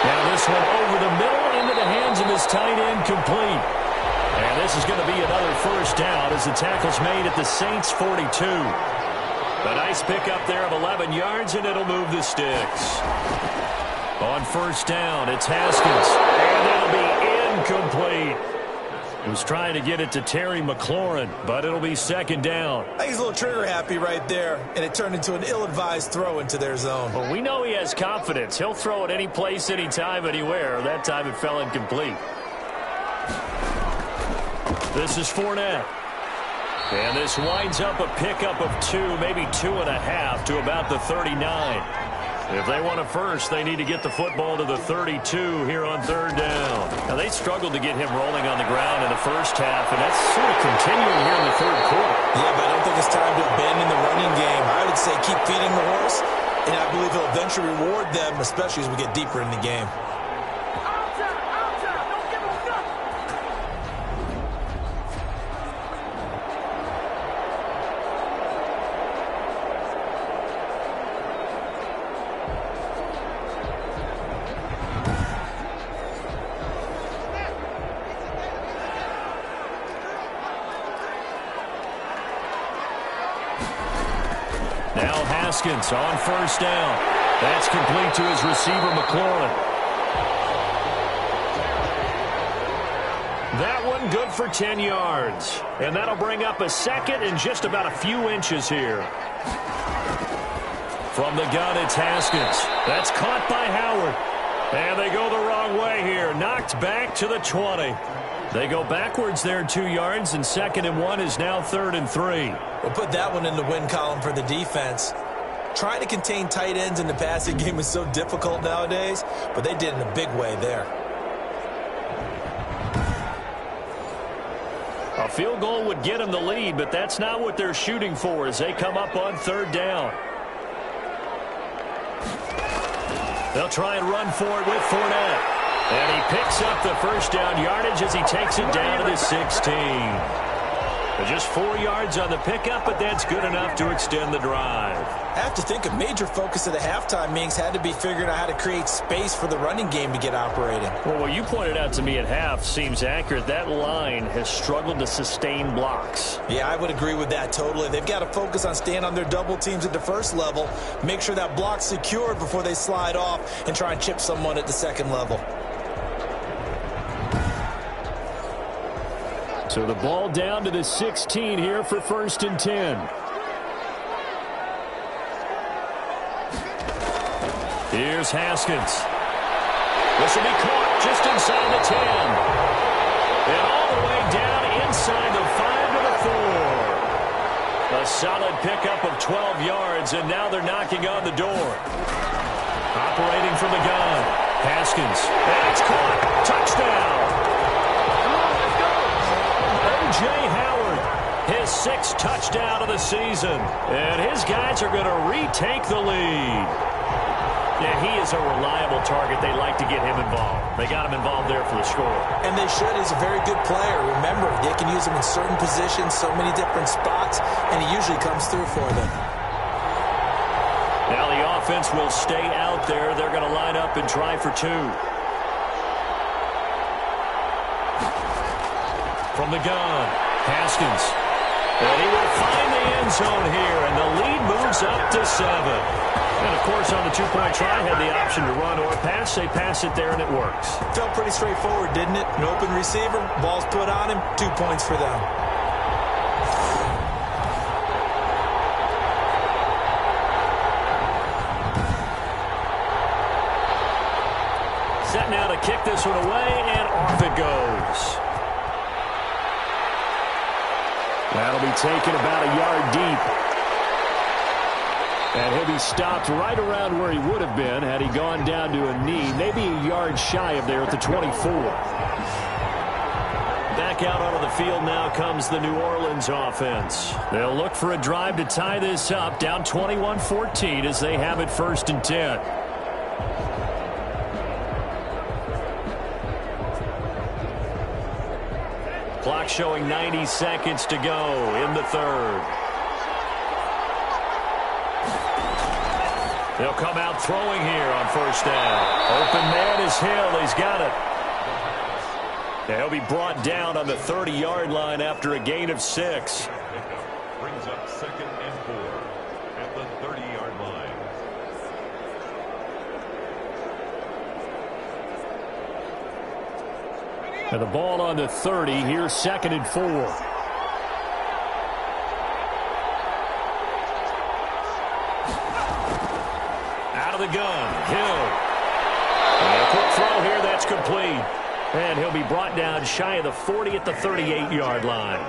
Now this one over the middle into the hands of his tight end, complete. And this is going to be another first down as the tackle's made at the Saints' 42. A nice pickup there of 11 yards, and it'll move the sticks. On first down, it's Haskins, and it'll be incomplete. He was trying to get it to Terry McLaurin, but it'll be second down.
I think he's a little trigger happy right there, and it turned into an ill-advised throw into their zone.
Well, we know he has confidence. He'll throw it any place, anytime, anywhere. That time it fell incomplete. This is Fournette. And this winds up a pickup of 2, maybe 2.5 to about the 39. If they want a first, they need to get the football to the 32 here on third down. Now, they struggled to get him rolling on the ground in the first half, and that's sort of continuing here in the third quarter.
Yeah, but I don't think it's time to abandon the running game. I would say keep feeding the horse, and I believe he'll eventually reward them, especially as we get deeper in the game.
Haskins on first down. That's complete to his receiver, McLaurin. That one good for 10 yards. And that'll bring up a second and just about a few inches here. From the gun, it's Haskins. That's caught by Howard. And they go the wrong way here. Knocked back to the 20. They go backwards there 2 yards, and 2nd and 1 is now 3rd and 3.
We'll put that one in the win column for the defense. Trying to contain tight ends in the passing game is so difficult nowadays, but they did in a big way there.
A field goal would get them the lead, but that's not what they're shooting for as they come up on third down. They'll try and run for it with Fournette. And he picks up the first down yardage as he takes it down to the 16. Just 4 yards on the pickup, but that's good enough to extend the drive.
I have to think a major focus of the halftime meetings had to be figuring out how to create space for the running game to get operating.
Well, what you pointed out to me at half seems accurate. That line has struggled to sustain blocks.
Yeah, I would agree with that totally. They've got to focus on staying on their double teams at the first level, make sure that block's secured before they slide off and try and chip someone at the second level.
So the ball down to the 16 here for 1st and 10. Here's Haskins. This will be caught just inside the 10. And all the way down inside the 5 to the 4. A solid pickup of 12 yards, and now they're knocking on the door. Operating from the gun. Haskins. And it's caught. Touchdown. O.J. Howard, his 6th touchdown of the season. And his guys are going to retake the lead. Yeah, he is a reliable target. They like to get him involved. They got him involved there for the score.
And they should. He's a very good player. Remember, they can use him in certain positions, so many different spots, and he usually comes through for them.
Now the offense will stay out there. They're going to line up and try for 2. From the gun, Haskins. And he will find the end zone here, and the lead moves up to 7. And, of course, on the two-point try, had the option to run or pass. They pass it there, and it works.
Felt pretty straightforward, didn't it? An open receiver, ball's put on him, 2 points for them.
kick this one away, and off it goes. That'll be taken about a yard deep. And he'll be stopped right around where he would have been had he gone down to a knee, maybe a yard shy of there at the 24. Back out onto the field now comes the New Orleans offense. They'll look for a drive to tie this up, down 21-14 as they have it 1st and 10. Clock showing 90 seconds to go in the third. They'll come out throwing here on 1st down. Open man is Hill. He's got it. And he'll be brought down on the 30-yard line after a gain of 6.
Brings up 2nd and 4 at the 30-yard line.
And the ball on the 30. Here's 2nd and 4. The gun, Hill. And a quick throw here, that's complete. And he'll be brought down shy of the 40 at the 38-yard line.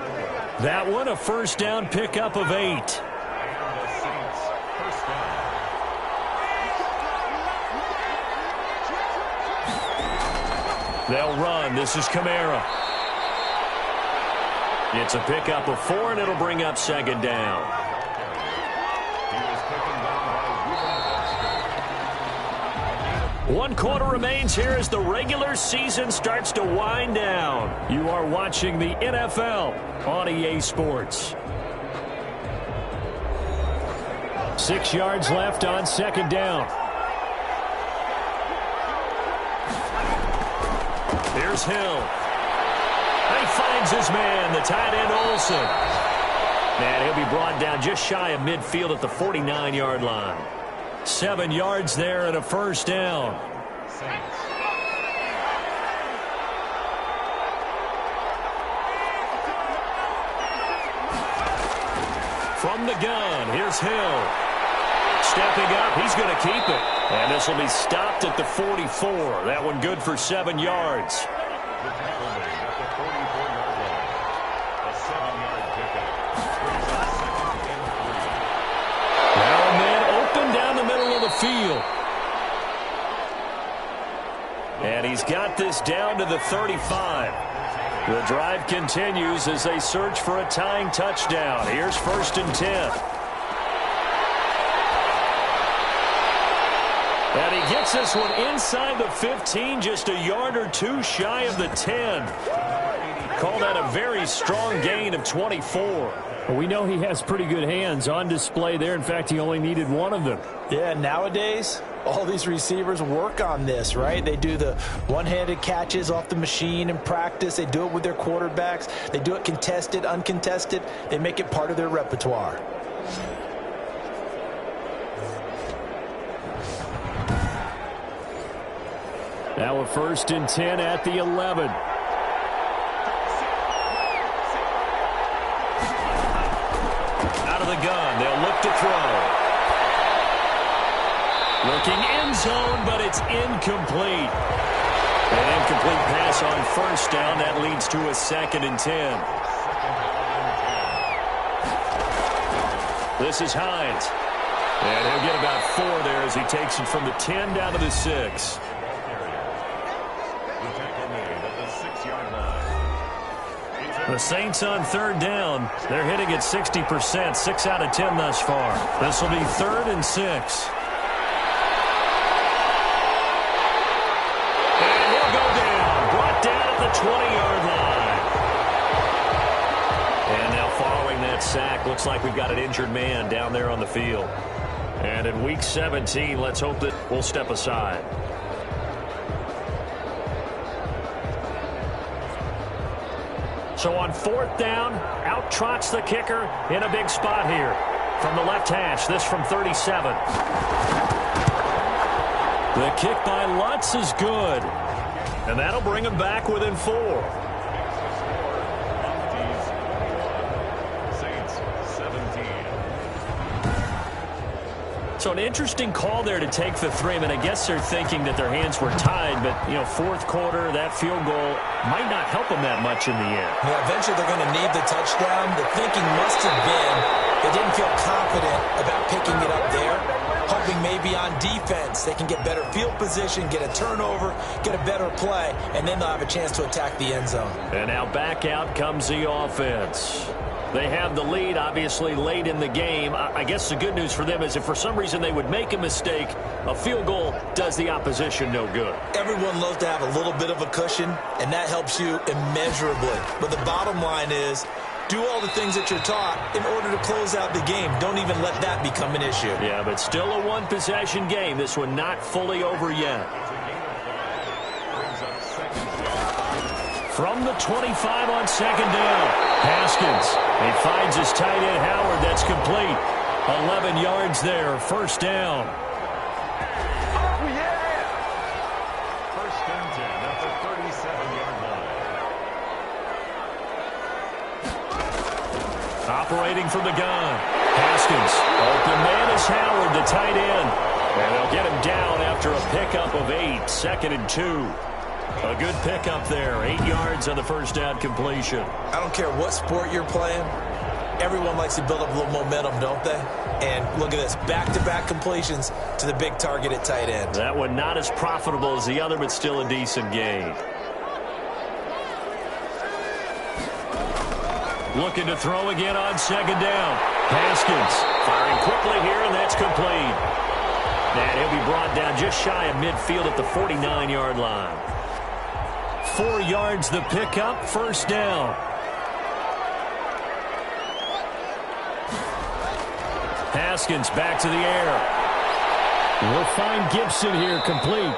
That one, a 1st down pickup of 8. They'll run. This is Kamara. It's a pickup of 4, and it'll bring up 2nd down. One quarter remains here as the regular season starts to wind down. You are watching the NFL on EA Sports. 6 yards left on 2nd down. Here's Hill. He finds his man, the tight end Olsen. And he'll be brought down just shy of midfield at the 49-yard line. 7 yards there and a 1st down. From the gun, here's Hill. Stepping up, he's going to keep it. And this will be stopped at the 44. That one good for 7 yards. Field. And he's got this down to the 35. The drive continues as they search for a tying touchdown. Here's 1st and 10. And he gets this one inside the 15, just a yard or 2 shy of the 10. Call that a very strong gain of 24.
Well, we know he has pretty good hands on display there. In fact, he only needed one of them.
Yeah, nowadays, all these receivers work on this, right? They do the one-handed catches off the machine in practice. They do it with their quarterbacks. They do it contested, uncontested. They make it part of their repertoire.
Now a 1st and 10 at the 11. The gun. They'll look to throw. Looking end zone, but it's incomplete. An incomplete pass on 1st down. That leads to a 2nd and 10. This is Hines. And he'll get about 4 there as he takes it from the 10 down to the 6. The Saints on 3rd down. They're hitting at 60%, 6 out of 10 thus far. This will be 3rd and 6. And he'll go down. Brought down at the 20-yard line. And now following that sack, looks like we've got an injured man down there on the field. And in Week 17, let's hope that we'll step aside. So on 4th down, out trots the kicker in a big spot here. From the left hash, this from 37. The kick by Lutz is good. And that'll bring him back within 4. So an interesting call there to take the three. I mean, I guess they're thinking that their hands were tied, but, fourth quarter, that field goal might not help them that much in the end.
Yeah, eventually they're going to need the touchdown. The thinking must have been they didn't feel confident about picking it up there, hoping maybe on defense they can get better field position, get a turnover, get a better play, and then they'll have a chance to attack the end zone.
And now back out comes the offense. They have the lead, obviously, late in the game. I guess the good news for them is if for some reason they would make a mistake, a field goal does the opposition no good.
Everyone loves to have a little bit of a cushion, and that helps you immeasurably. But the bottom line is, do all the things that you're taught in order to close out the game. Don't even let that become an issue.
Yeah, but still a one-possession game. This one not fully over yet. From the 25 on second down, Haskins. He finds his tight end, Howard. That's complete. 11 yards there, first down.
Oh, yeah!
First and 10 at the 37-yard line.
Operating from the gun. Haskins. Open man is Howard, the tight end. And they'll get him down after a pickup of 8, second and 2. A good pickup there. 8 yards on the first down completion.
I don't care what sport you're playing. Everyone likes to build up a little momentum, don't they? And look at this. Back-to-back completions to the big target at tight end.
That one not as profitable as the other, but still a decent gain. Looking to throw again on second down. Haskins firing quickly here, and that's complete. And he'll be brought down just shy of midfield at the 49-yard line. 4 yards the pickup, first down. Haskins back to the air.
We'll find Gibson here, complete.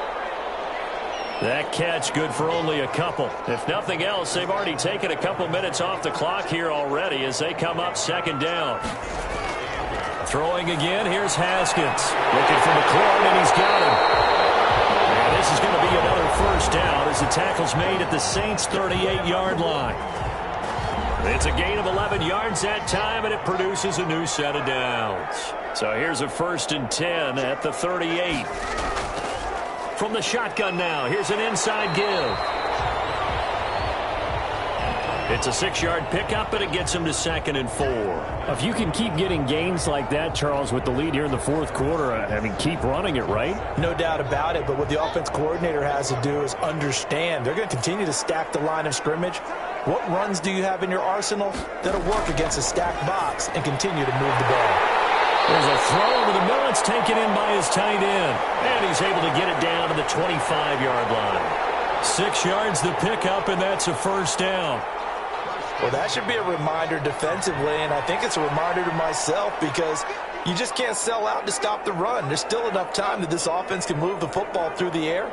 That catch good for only a couple. If nothing else, they've already taken a couple minutes off the clock here already as they come up second down. Throwing again, here's Haskins. Looking for McLaurin, and he's got him. And this is going to be another first down as the tackle's made at the Saints' 38-yard line. It's a gain of 11 yards that time, and it produces a new set of downs. So here's a first and 10 at the 38. From the shotgun now, here's an inside give. It's a 6-yard pickup, and it gets him to second and 4.
If you can keep getting gains like that, Charles, with the lead here in the fourth quarter, I mean, keep running it, right?
No doubt about it, but what the offense coordinator has to do is understand. They're going to continue to stack the line of scrimmage. What runs do you have in your arsenal that'll work against a stacked box and continue to move the ball?
There's a throw over the middle. It's taken in by his tight end. And he's able to get it down to the 25-yard line. 6 yards the pickup, and that's a first down.
Well, that should be a reminder defensively, and I think it's a reminder to myself because you just can't sell out to stop the run. There's still enough time that this offense can move the football through the air,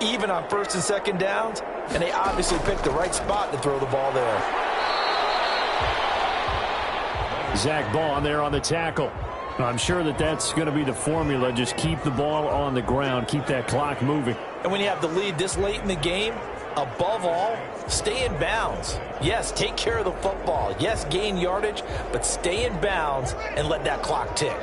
even on first and second downs, and they obviously picked the right spot to throw the ball there.
Zach Baun there on the tackle. I'm sure that that's going to be the formula. Just keep the ball on the ground, keep that clock moving.
And when you have the lead this late in the game, above all, stay in bounds. Yes, take care of the football. Yes, gain yardage, but stay in bounds and let that clock tick.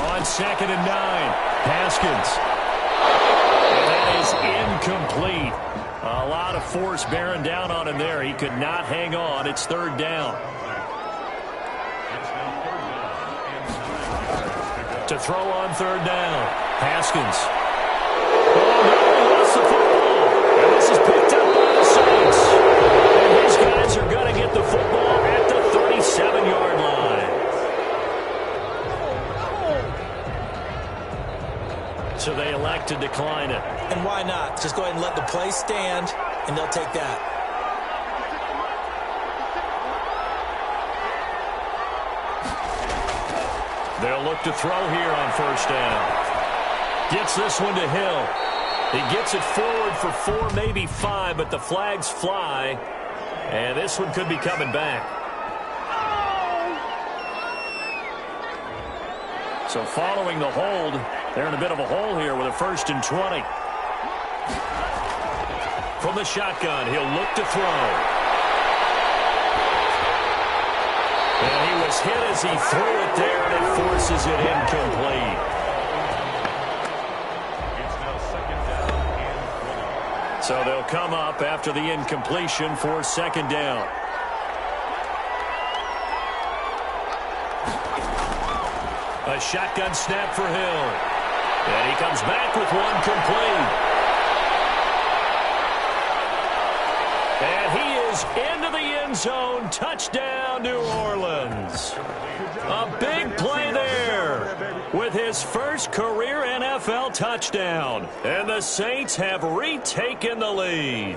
On second and 9, Haskins. And that is incomplete. A lot of force bearing down on him there. He could not hang on. It's third down. To throw on third down, Haskins. Oh, no, he lost the football. And this is picked up by the Saints. And these guys are going to get the football at the 37-yard line. So they elect to decline it.
And why not? Just go ahead and let the play stand, and they'll take that.
They'll look to throw here on first down. Gets this one to Hill. He gets it forward for 4, maybe 5, but the flags fly. And this one could be coming back. So following the hold, they're in a bit of a hole here with a first and 20. From the shotgun, he'll look to throw. was hit as he threw it there, and it forces it incomplete. So they'll come up after the incompletion for second down. A shotgun snap for Hill. And he comes back with one complete. And he is into the end zone. Touchdown, New Orleans. A big play there with his first career NFL touchdown. And the Saints have retaken the lead.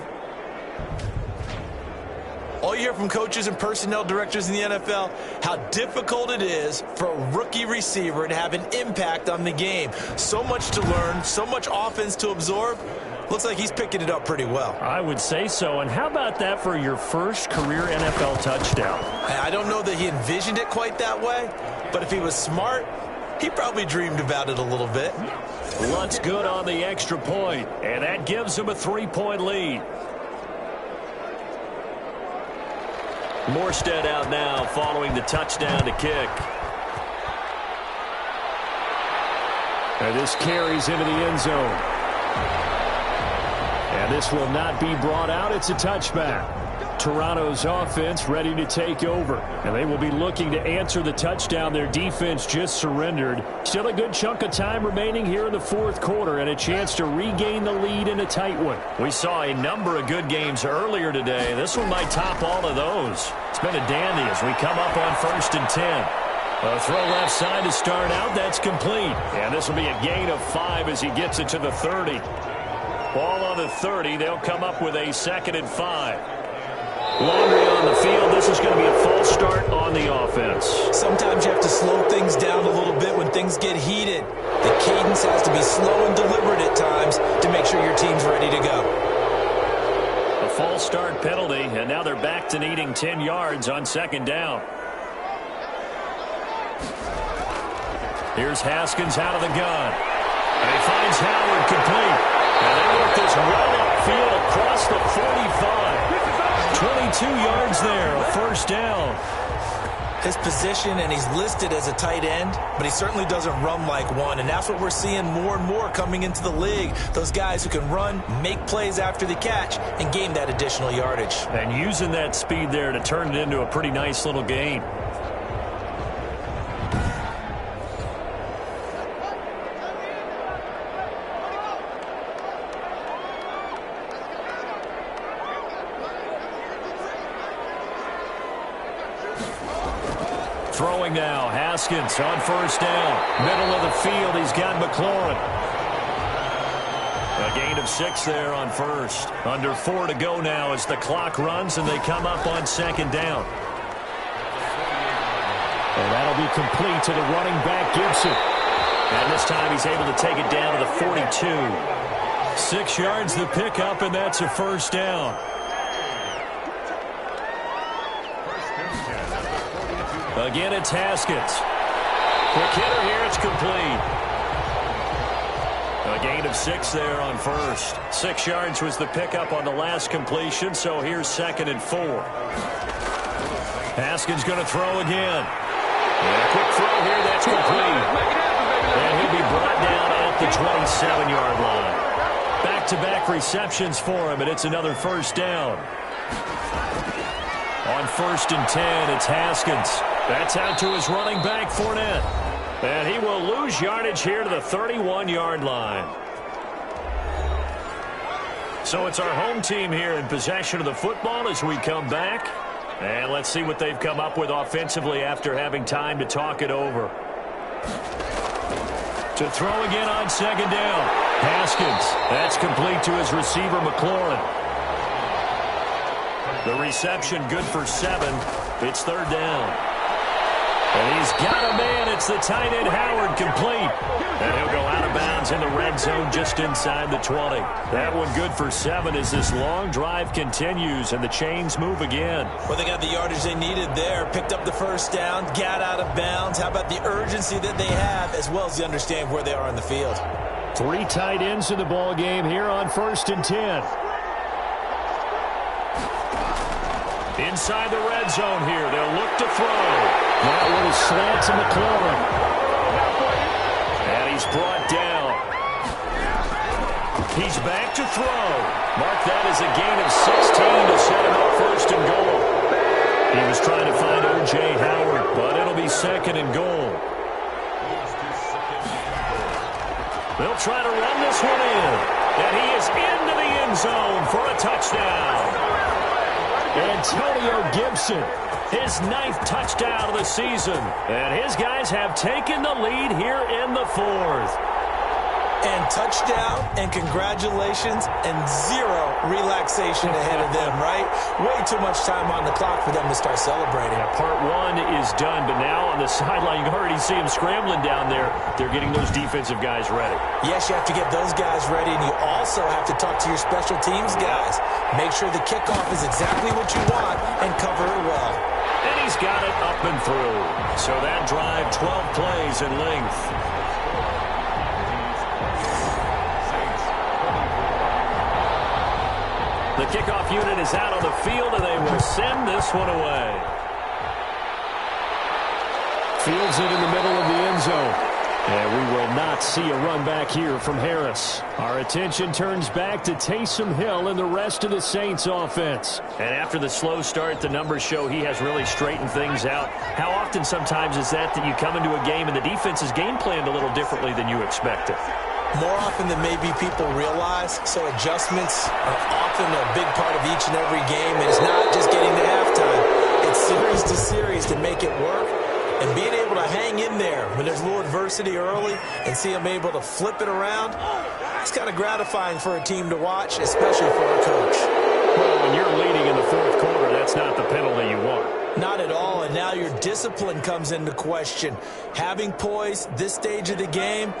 All you hear from coaches and personnel directors in the NFL, how difficult it is for a rookie receiver to have an impact on the game. So much to learn, so much offense to absorb. Looks like he's picking it up pretty well.
I would say so. And how about that for your first career NFL touchdown?
I don't know that he envisioned it quite that way, but if he was smart, he probably dreamed about it a little bit.
Luntz good on the extra point, and that gives him a 3-point lead. Morstead out now following the touchdown to kick.
And this carries into the end zone. And this will not be brought out. It's a touchback. Toronto's offense ready to take over. And they will be looking to answer the touchdown their defense just surrendered. Still a good chunk of time remaining here in the fourth quarter and a chance to regain the lead in a tight one.
We saw a number of good games earlier today. This one might top all of those. It's been a dandy as we come up on 1st and 10. A throw left side to start out. That's complete. And this will be a gain of 5 as he gets it to the 30. Ball on the 30. They'll come up with a 2nd and 5. Laundry on the field. This is going to be a false start on the offense.
Sometimes you have to slow things down a little bit when things get heated. The cadence has to be slow and deliberate at times to make sure your team's ready to go.
A false start penalty, and now they're back to needing 10 yards on 2nd down. Here's Haskins out of the gun. And he finds Howard complete. And they work this well upfield across the 45. 22 yards there, a 1st down.
His position, and he's listed as a tight end, but he certainly doesn't run like one, and that's what we're seeing more and more coming into the league. Those guys who can run, make plays after the catch, and gain that additional yardage.
And using that speed there to turn it into a pretty nice little gain. Throwing now, Haskins on 1st down. Middle of the field, he's got McLaurin. A gain of 6 there on 1st. Under 4 to go now as the clock runs and they come up on 2nd down.
And that'll be complete to the running back, Gibson.
And this time he's able to take it down to the 42. 6 yards the pickup, and that's a 1st down. Again, it's Haskins. Quick hitter here, it's complete. A gain of 6 there on 1st. 6 yards was the pickup on the last completion, so here's 2nd and 4. Haskins going to throw again. And a quick throw here, that's complete. And he'll be brought down at the 27-yard line. Back-to-back receptions for him, and it's another 1st down. On 1st and 10, it's Haskins. That's out to his running back, Fournette. And he will lose yardage here to the 31-yard line. So it's our home team here in possession of the football as we come back. And let's see what they've come up with offensively after having time to talk it over. To throw again on 2nd down. Haskins. That's complete to his receiver, McLaurin. The reception good for 7. It's 3rd down. And he's got a man. It's the tight end, Howard, complete. And he'll go out of bounds in the red zone just inside the 20. That one good for 7 as this long drive continues and the chains move again.
Well, they got the yardage they needed there. Picked up the 1st down, got out of bounds. How about the urgency that they have as well as the understanding where they are on the field?
3 tight ends in the ball game here on 1st and 10. Inside the red zone here. They'll look to throw. That little slant to McLaurin. And he's brought down. He's back to throw. Mark that as a gain of 16 to set him up first and goal. He was trying to find O.J. Howard, but it'll be second and goal. They'll try to run this one in. And he is into the end zone for a touchdown. Antonio Gibson, his 9th touchdown of the season. And his guys have taken the lead here in the 4th.
And touchdown, and congratulations, and zero relaxation ahead of them, right? Way too much time on the clock for them to start celebrating.
Yeah, part one is done, but now on the sideline, you can already see them scrambling down there. They're getting those defensive guys ready.
Yes, you have to get those guys ready, and you also have to talk to your special teams guys. Make sure the kickoff is exactly what you want and cover it well.
And he's got it up and through. So that drive, 12 plays in length. The kickoff unit is out on the field, and they will send this one away. Fields it in the middle of the end zone. And we will not see a run back here from Harris. Our attention turns back to Taysom Hill and the rest of the Saints offense. And after the slow start, the numbers show he has really straightened things out. How often sometimes is that you come into a game and the defense is game planned a little differently than you expected?
More often than maybe people realize, so adjustments are often a big part of each and every game, and it's not just getting to halftime. It's series to series to make it work, and being able to hang in there when there's a little adversity early and see them able to flip it around, it's kind of gratifying for a team to watch, especially for a coach.
Well, when you're leading in the 4th quarter, that's not the penalty you want.
Not at all, and now your discipline comes into question. Having poise this stage of the game,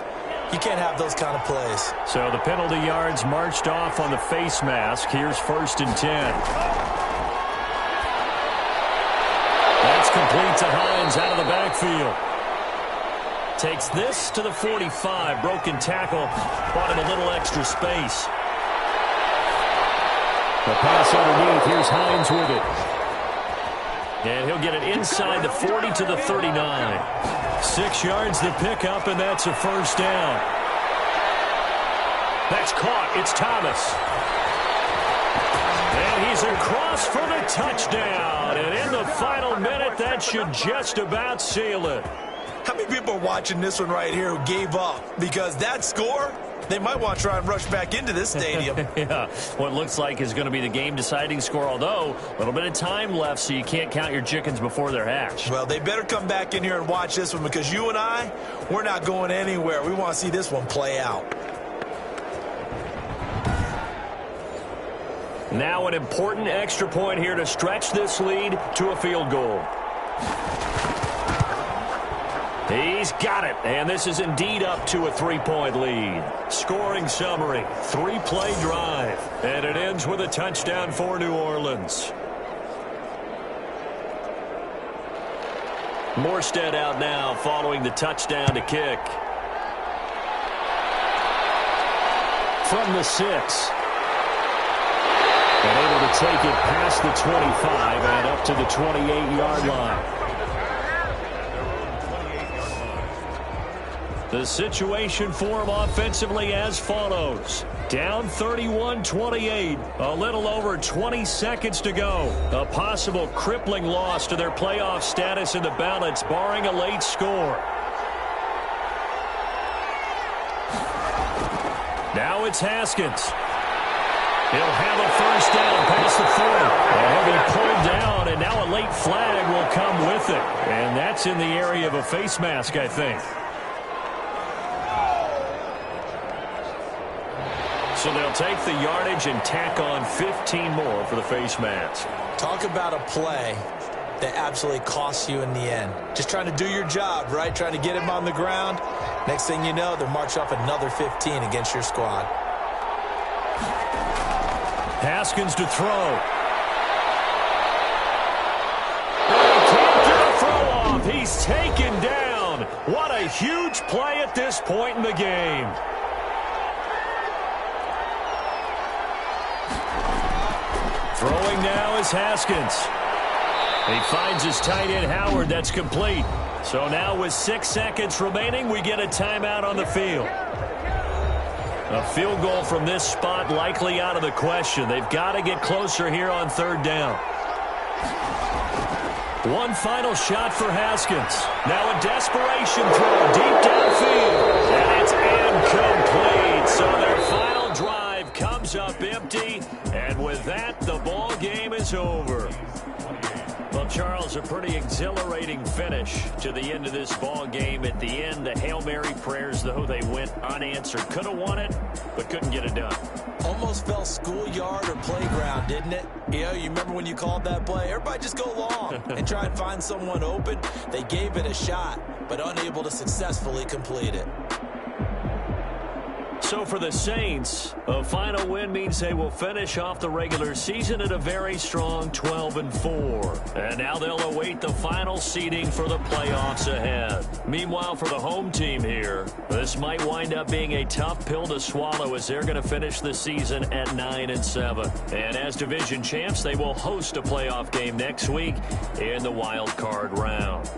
you can't have those kind of plays.
So the penalty yards marched off on the face mask. Here's 1st and 10. That's complete to Hines out of the backfield. Takes this to the 45. Broken tackle. Bought him a little extra space. The pass underneath. Here's Hines with it. And he'll get it inside the 40 to the 39. 6 yards to pick up, and that's a first down. That's caught. It's Thomas. And he's across for the touchdown. And in the final minute, that should just about seal it.
How many people are watching this one right here who gave up? Because that score, they might want to try and rush back into this stadium.
Yeah, what looks like is going to be the game-deciding score, although a little bit of time left, so you can't count your chickens before they're hatched.
Well, they better come back in here and watch this one, because you and I, we're not going anywhere. We want to see this one play out.
Now an important extra point here to stretch this lead to a field goal. He's got it, and this is indeed up to a 3-point lead. Scoring summary, 3-play drive, and it ends with a touchdown for New Orleans. Morstead out now following the touchdown to kick. From the 6. And able to take it past the 25 and up to the 28-yard line. The situation for him offensively as follows. Down 31-28. A little over 20 seconds to go. A possible crippling loss to their playoff status in the balance, barring a late score. Now it's Haskins. He'll have a first down past the 40. And he'll be pulled down, and now a late flag will come with it. And that's in the area of a face mask, I think. So they'll take the yardage and tack on 15 more for the face mask.
Talk about a play that absolutely costs you in the end. Just trying to do your job, right? Trying to get him on the ground. Next thing you know, they'll march off another 15 against your squad.
Haskins to throw. He can't get a throw off. He's taken down. What a huge play at this point in the game. Throwing now is Haskins.
He finds his tight end, Howard. That's complete. So now with 6 seconds remaining, we get a timeout on the field. A field goal from this spot likely out of the question. They've got to get closer here on third down. One final shot for Haskins. Now a desperation throw deep downfield. And it's incomplete. So their final drive comes up empty. And with that, the ball game is over. Well, Charles, a pretty exhilarating finish to the end of this ball game. At the end, the Hail Mary prayers, though, they went unanswered. Could have won it, but couldn't get it done.
Almost felt schoolyard or playground, didn't it? You remember when you called that play? Everybody just go long and try and find someone open. They gave it a shot, but unable to successfully complete it.
So for the Saints, a final win means they will finish off the regular season at a very strong 12-4. And now they'll await the final seeding for the playoffs ahead. Meanwhile, for the home team here, this might wind up being a tough pill to swallow as they're going to finish the season at 9-7. And as division champs, they will host a playoff game next week in the wild card round.